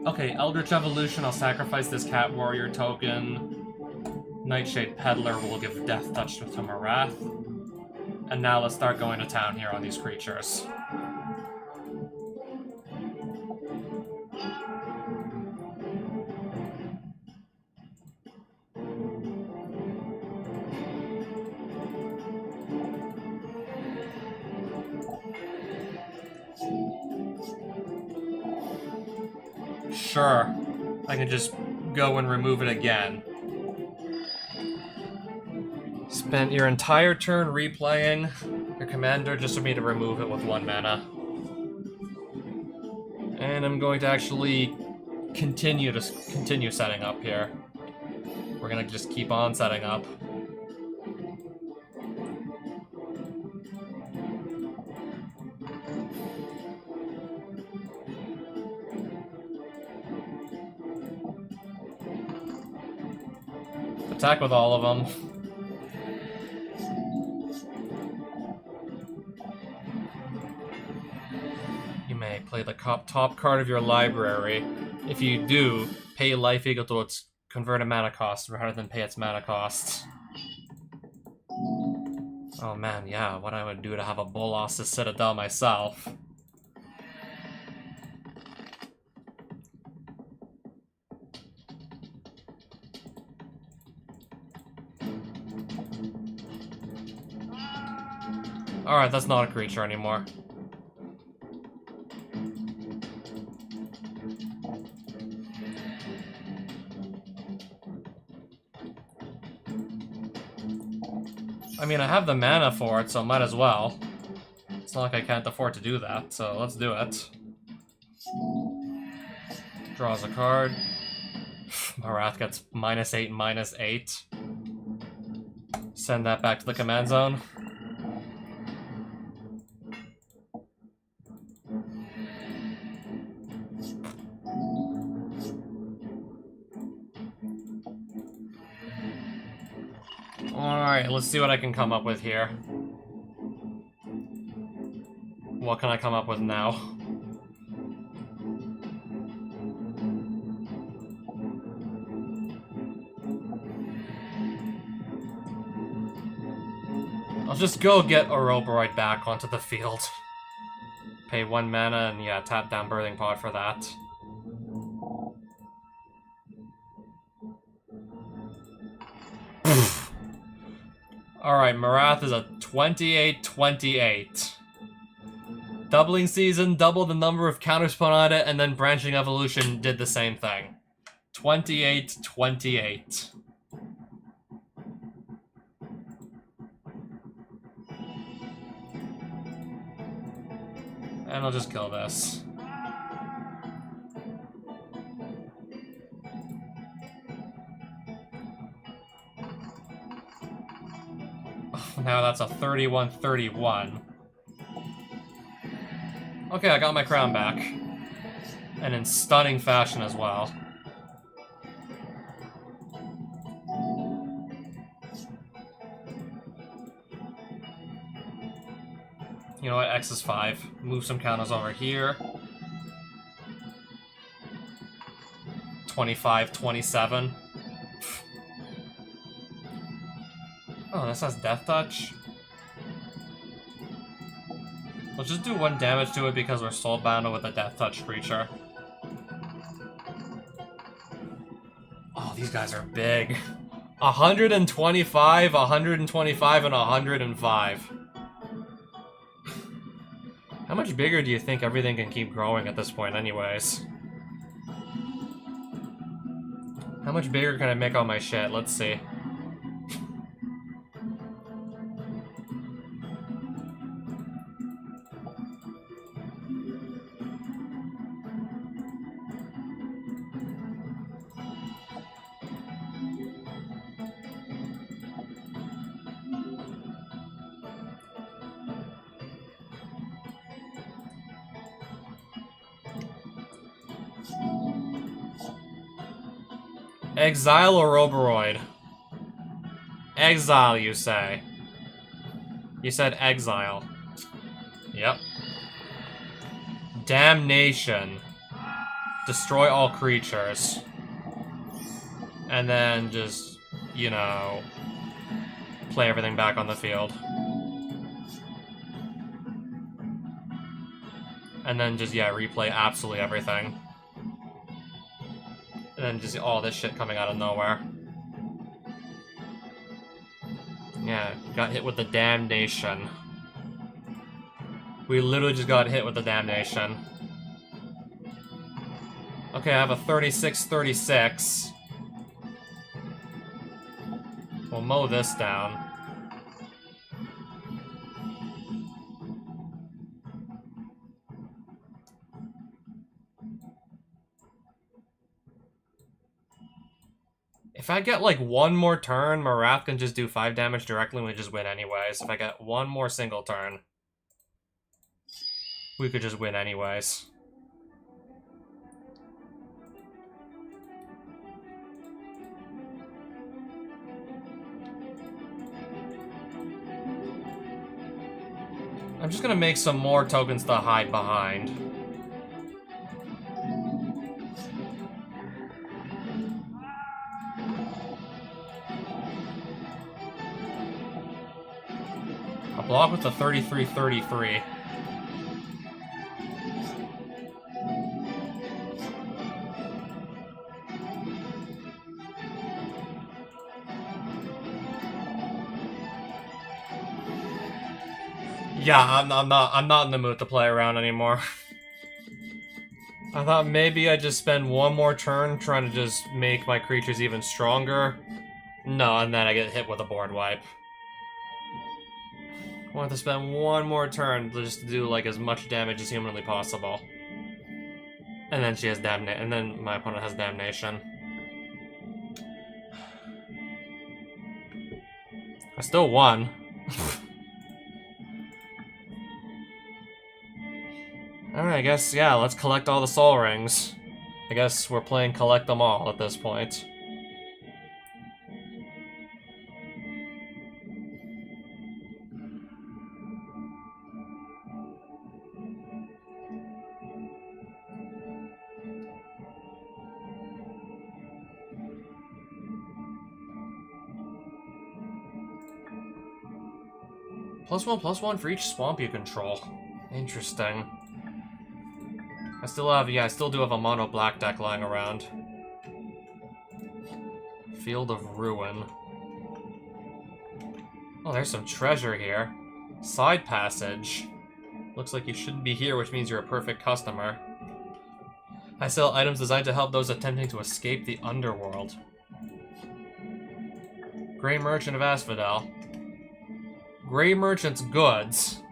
S1: Okay, Eldritch Evolution, I'll sacrifice this Cat Warrior token. Nightshade Peddler will give Death Touch to Marath. And now let's start going to town here on these creatures. Sure, I can just go and remove it again. Spent your entire turn replaying your commander just for me to remove it with 1 mana. And I'm going to actually continue setting up here. We're gonna just keep on setting up. Attack with all of them. You may play the top card of your library. If you do, pay life equal to its converted mana cost rather than pay its mana cost. Oh man, yeah, what I would do to have a Bolas's Citadel myself. Alright, that's not a creature anymore. I mean, I have the mana for it, so might as well. It's not like I can't afford to do that, so let's do it. Draws a card. Marath gets -8, -8. Send that back to the command zone. Alright, let's see what I can come up with here. What can I come up with now? I'll just go get Oroboroid back onto the field. Pay 1 mana and yeah, tap down Birthing Pod for that. Alright, Marath is a 28-28. Doubling Season, double the number of counters put on it, and then Branching Evolution did the same thing. 28-28. And I'll just kill this. Now that's a 31-31. Okay, I got my crown back. And in stunning fashion as well. You know what, X is 5. Move some counters over here. 25-27. Oh, this has Death Touch. We'll just do 1 damage to it because we're soulbound with a Death Touch creature. Oh, these guys are big. 125, 125, and 105. How much bigger do you think everything can keep growing at this point anyways? How much bigger can I make all my shit? Let's see. Exile Oroboroid. Exile, you say? You said exile. Yep. Damnation. Destroy all creatures. And then just, you know, play everything back on the field. And then just, yeah, replay absolutely everything. And then just all this shit coming out of nowhere. Yeah, got hit with the Damnation. We literally just got hit with the Damnation. Okay, I have a 36-36. We'll mow this down. If I get, like, one more turn, Marath can just do 5 damage directly and we just win anyways. If I get one more single turn, we could just win anyways. I'm just gonna make some more tokens to hide behind. A block with the 33-33. Yeah, I'm not in the mood to play around anymore. I thought maybe I'd just spend one more turn trying to just make my creatures even stronger. No, and then I get hit with a board wipe. I want to spend one more turn just to do like as much damage as humanly possible. And then she has damnation, and then my opponent has damnation. I still won. Alright, I guess, yeah, let's collect all the soul rings. I guess we're playing collect them all at this point. +1/+1 for each swamp you control. Interesting. I still do have a mono black deck lying around. Field of Ruin. Oh, there's some treasure here. Side passage. Looks like you shouldn't be here, which means you're a perfect customer. I sell items designed to help those attempting to escape the underworld. Grey Merchant of Asphodel. Grey Merchant's goods.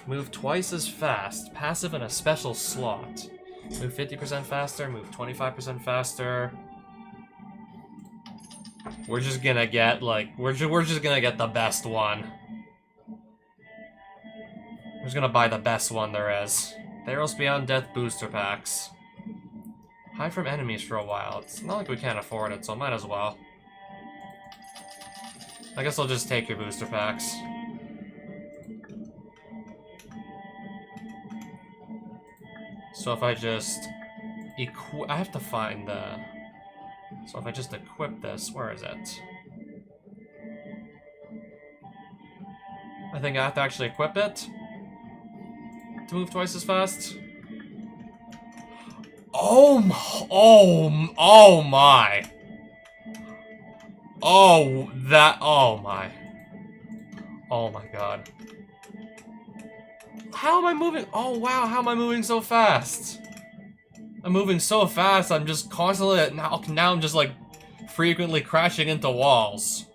S1: Move twice as fast. Passive in a special slot. Move 50% faster, move 25% faster. We're just gonna get, like, we're just gonna get the best one. We're just gonna buy the best one there is. Theros Beyond Death booster packs. Hide from enemies for a while. It's not like we can't afford it, so I might as well. I guess I'll just take your booster packs. So if I just I have to find the... So if I just equip this, where is it? I think I have to actually equip it to move twice as fast. Oh my! Oh my! Oh, that... Oh my. Oh my god. How am I moving? Oh wow, how am I moving so fast? I'm moving so fast, I'm just constantly... Now I'm just like frequently crashing into walls.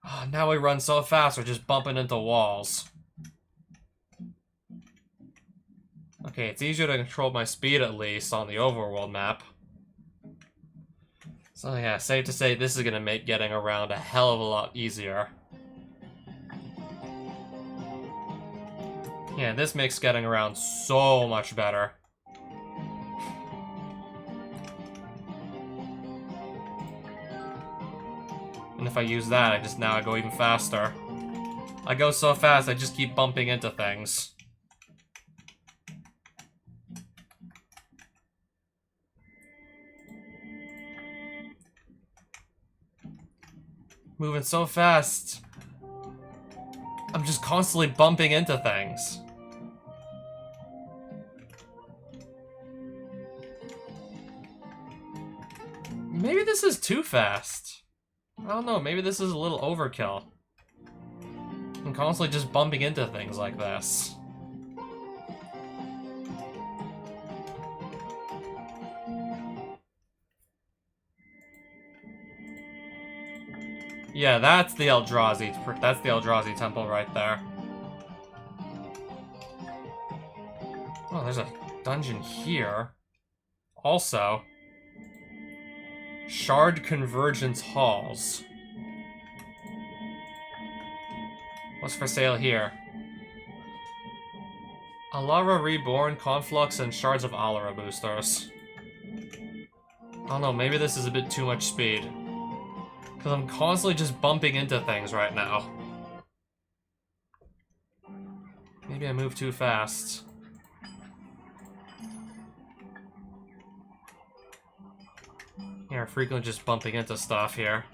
S1: Oh, now we run so fast, we're just bumping into walls. Okay, it's easier to control my speed at least on the overworld map. So yeah, safe to say this is gonna make getting around a hell of a lot easier. Yeah, this makes getting around so much better. And if I use that, I go even faster. I go so fast, I just keep bumping into things. Moving so fast. I'm just constantly bumping into things. Maybe this is too fast. I don't know, maybe this is a little overkill. I'm constantly just bumping into things like this. Yeah, that's the Eldrazi temple right there. Oh, there's a dungeon here. Also, Shard Convergence Halls. What's for sale here? Alara Reborn, Conflux, and Shards of Alara boosters. I don't know, maybe this is a bit too much speed. Because I'm constantly just bumping into things right now. Maybe I move too fast. Yeah, frequently just bumping into stuff here.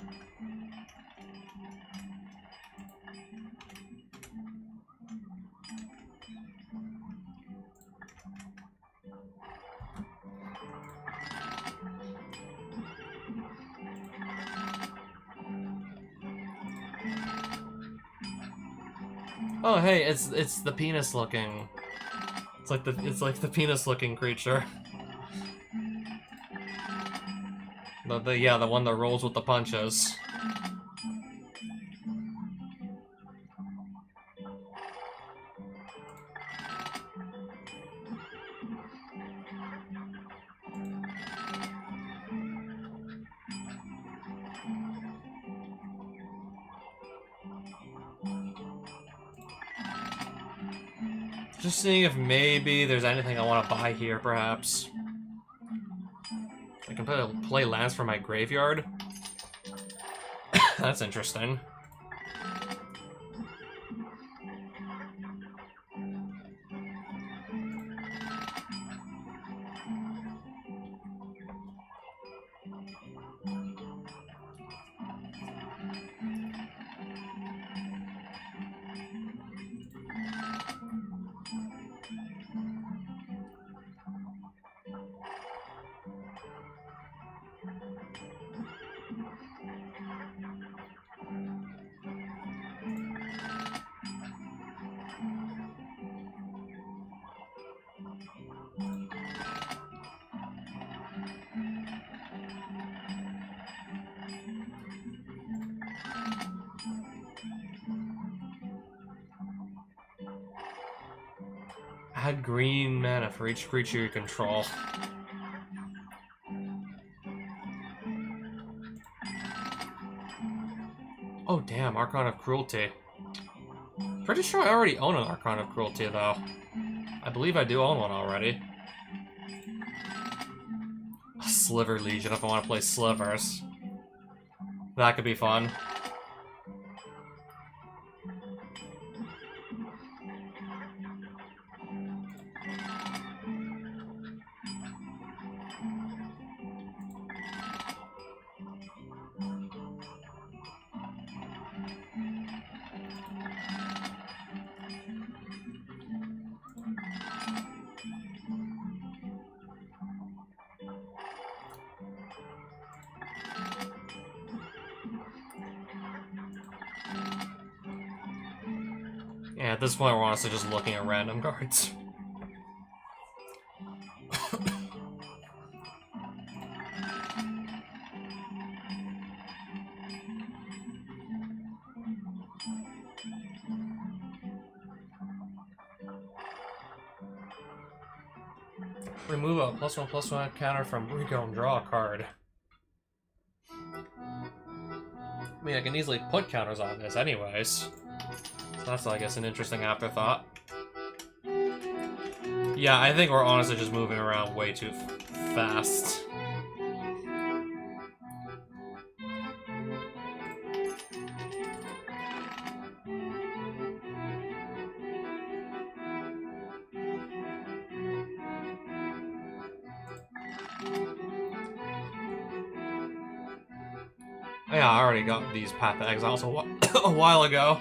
S1: Oh hey, it's the penis looking. It's like the penis looking creature. The one that rolls with the punches. Just seeing if maybe there's anything I want to buy here, perhaps. I can play lands for my graveyard. That's interesting. Add green mana for each creature you control. Oh damn, Archon of Cruelty. Pretty sure I already own an Archon of Cruelty though. I believe I do own one already. A Sliver Legion if I want to play slivers. That could be fun. Yeah, at this point we're honestly just looking at random cards. Remove a +1/+1 counter from Rico and draw a card. I mean, I can easily put counters on this anyways. So that's, I guess, an interesting afterthought. Yeah, I think we're honestly just moving around way too fast. Yeah, I already got these Path to Exiles a while ago.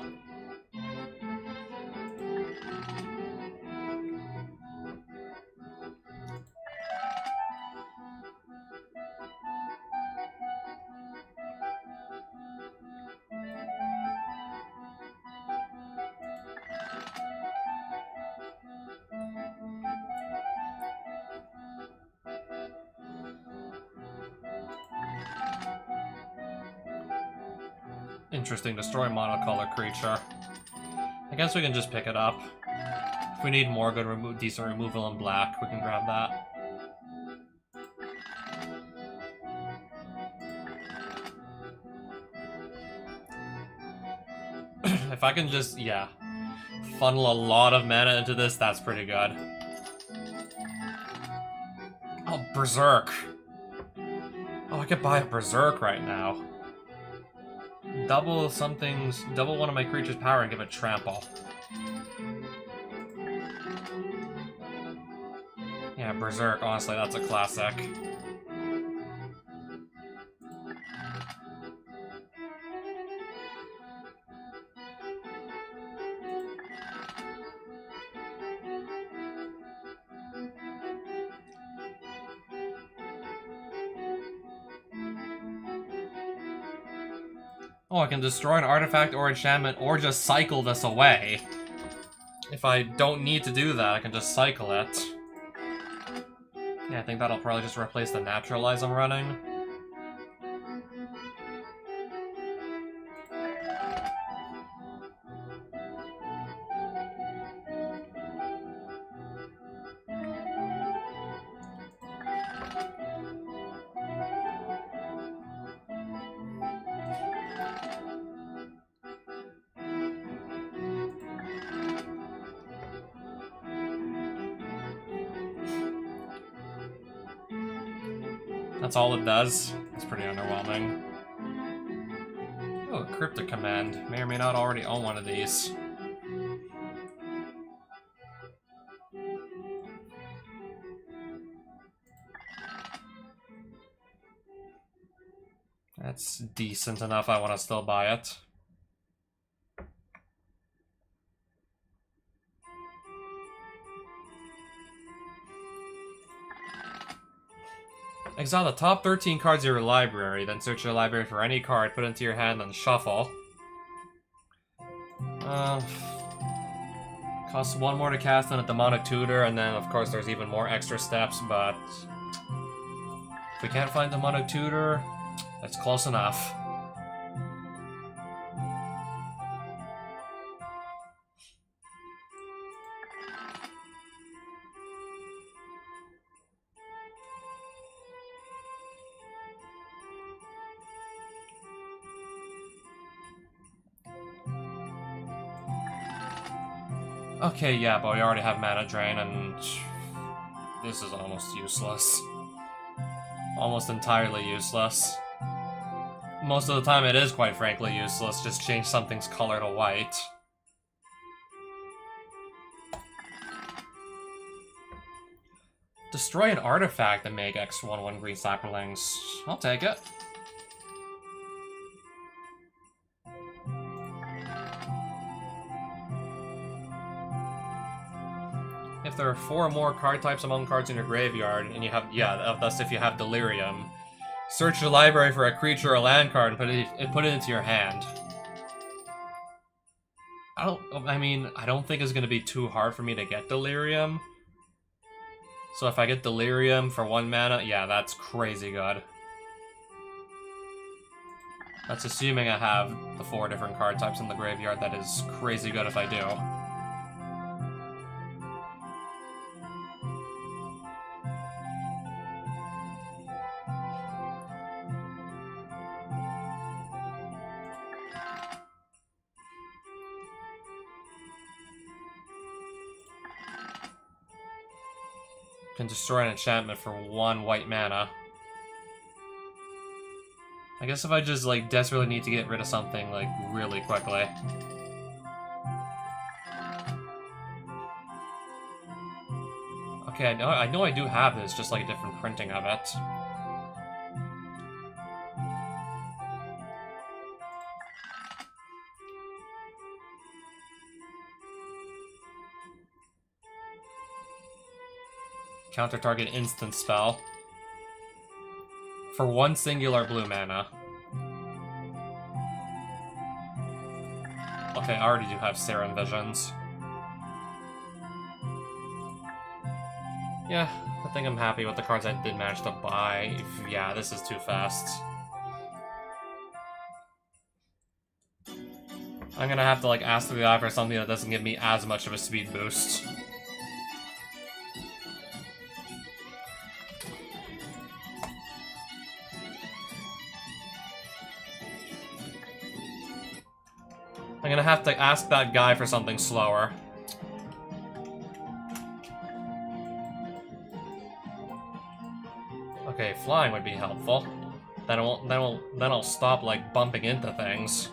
S1: Interesting, destroy monocolor creature. I guess we can just pick it up. If we need more good decent removal in black, we can grab that. If I can just, yeah, funnel a lot of mana into this, that's pretty good. Oh, Berserk. Oh, I could buy a Berserk right now. Double one of my creature's power and give it trample. Yeah, Berserk, honestly, that's a classic. Oh, I can destroy an artifact or enchantment or just cycle this away. If I don't need to do that, I can just cycle it. Yeah, I think that'll probably just replace the Naturalize I'm running. That's all it does. It's pretty underwhelming. Oh, a Cryptic Command. May or may not already own one of these. That's decent enough, I want to still buy it. Exile the top 13 cards of your library, then search your library for any card, put it into your hand, then shuffle. Costs 1 more to cast than a Demonic Tutor, and then of course there's even more extra steps, but if we can't find Demonic Tutor, that's close enough. Okay, yeah, but we already have Mana Drain, and this is almost useless. Almost entirely useless. Most of the time it is, quite frankly, useless. Just change something's color to white. Destroy an artifact and make X1/1 green saplings. I'll take it. If there are 4 more card types among cards in your graveyard, and you have, yeah, thus if you have Delirium, search your library for a creature or a land card and put it into your hand. I don't think it's going to be too hard for me to get Delirium. So if I get Delirium for 1 mana, yeah, that's crazy good. That's assuming I have the 4 different card types in the graveyard. That is crazy good if I do. Can destroy an enchantment for 1 white mana. I guess if I just, like, desperately need to get rid of something, like, really quickly. Okay, I know I do have this, just like a different printing of it. Counter target instant spell. For 1 singular blue mana. Okay, I already do have Serum Visions. Yeah, I think I'm happy with the cards I did manage to buy. Yeah, this is too fast. I'm gonna have to, like, ask the guy for something that doesn't give me as much of a speed boost. I'm gonna have to ask that guy for something slower. Okay, flying would be helpful. Then I'll stop like bumping into things.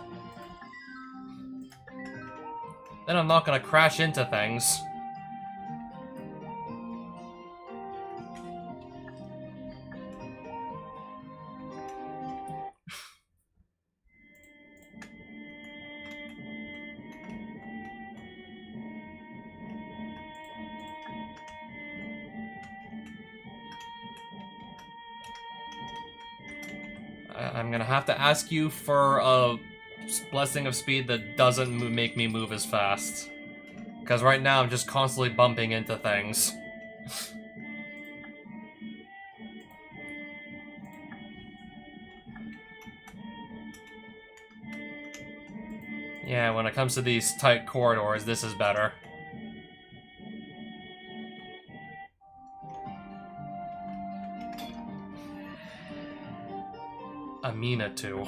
S1: Then I'm not gonna crash into things. I'm gonna have to ask you for a blessing of speed that doesn't make me move as fast. Because right now I'm just constantly bumping into things. Yeah, when it comes to these tight corridors, this is better. Amina too.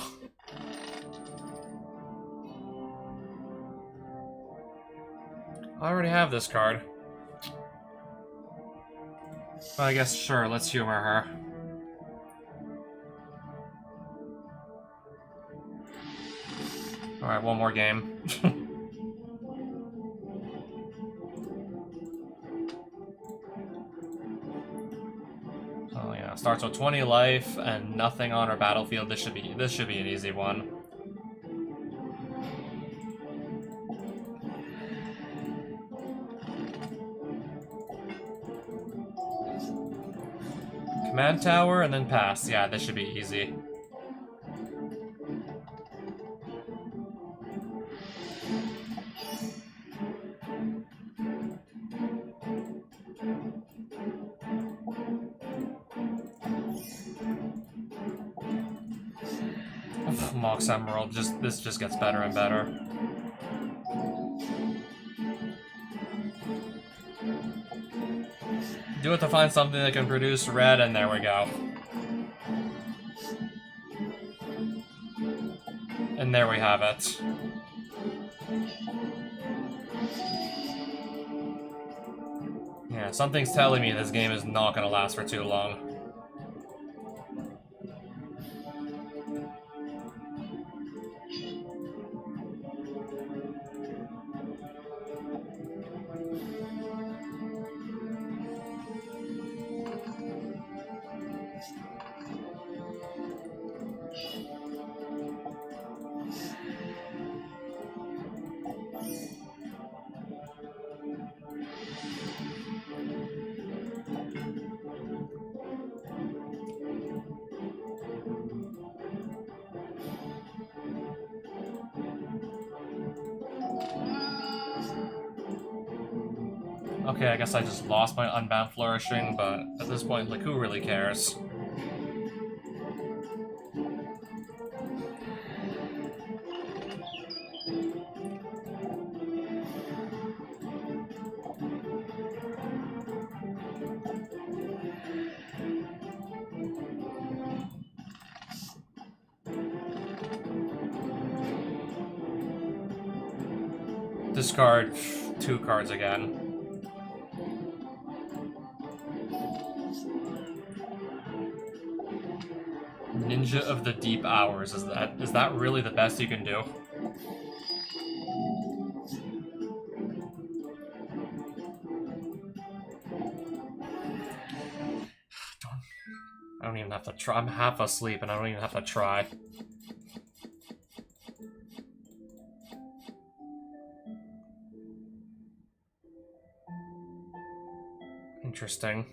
S1: I already have this card. Well, I guess, sure, let's humor her. Alright, one more game. Oh yeah, starts with 20 life and nothing on our battlefield. This should be an easy one. Command tower and then pass. Yeah, this should be easy. Mox Emerald, this just gets better and better. Do it to find something that can produce red, and there we go. And there we have it. Yeah, something's telling me this game is not gonna last for too long. Okay, I guess I just lost my Unbound Flourishing, but at this point, like, who really cares? Discard 2 cards again. Ninja of the Deep Hours, is that really the best you can do? I don't even have to try. I'm half asleep and I don't even have to try. Interesting.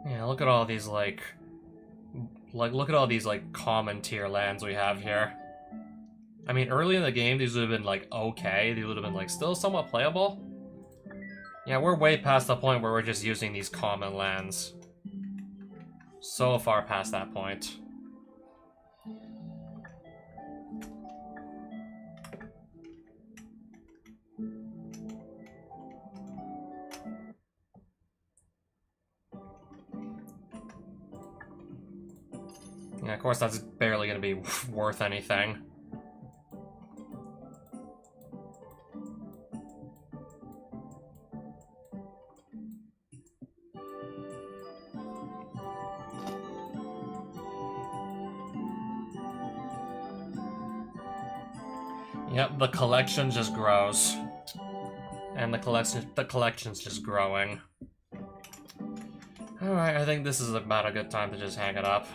S1: Yeah, look at all these, like, look at all these, like, common tier lands we have here. I mean, early in the game, these would have been, like, okay. These would have been, like, still somewhat playable. Yeah, we're way past the point where we're just using these common lands. So far past that point. Yeah, of course that's barely gonna be worth anything. Yep, the collection just grows. And the collection's just growing. Alright, I think this is about a good time to just hang it up.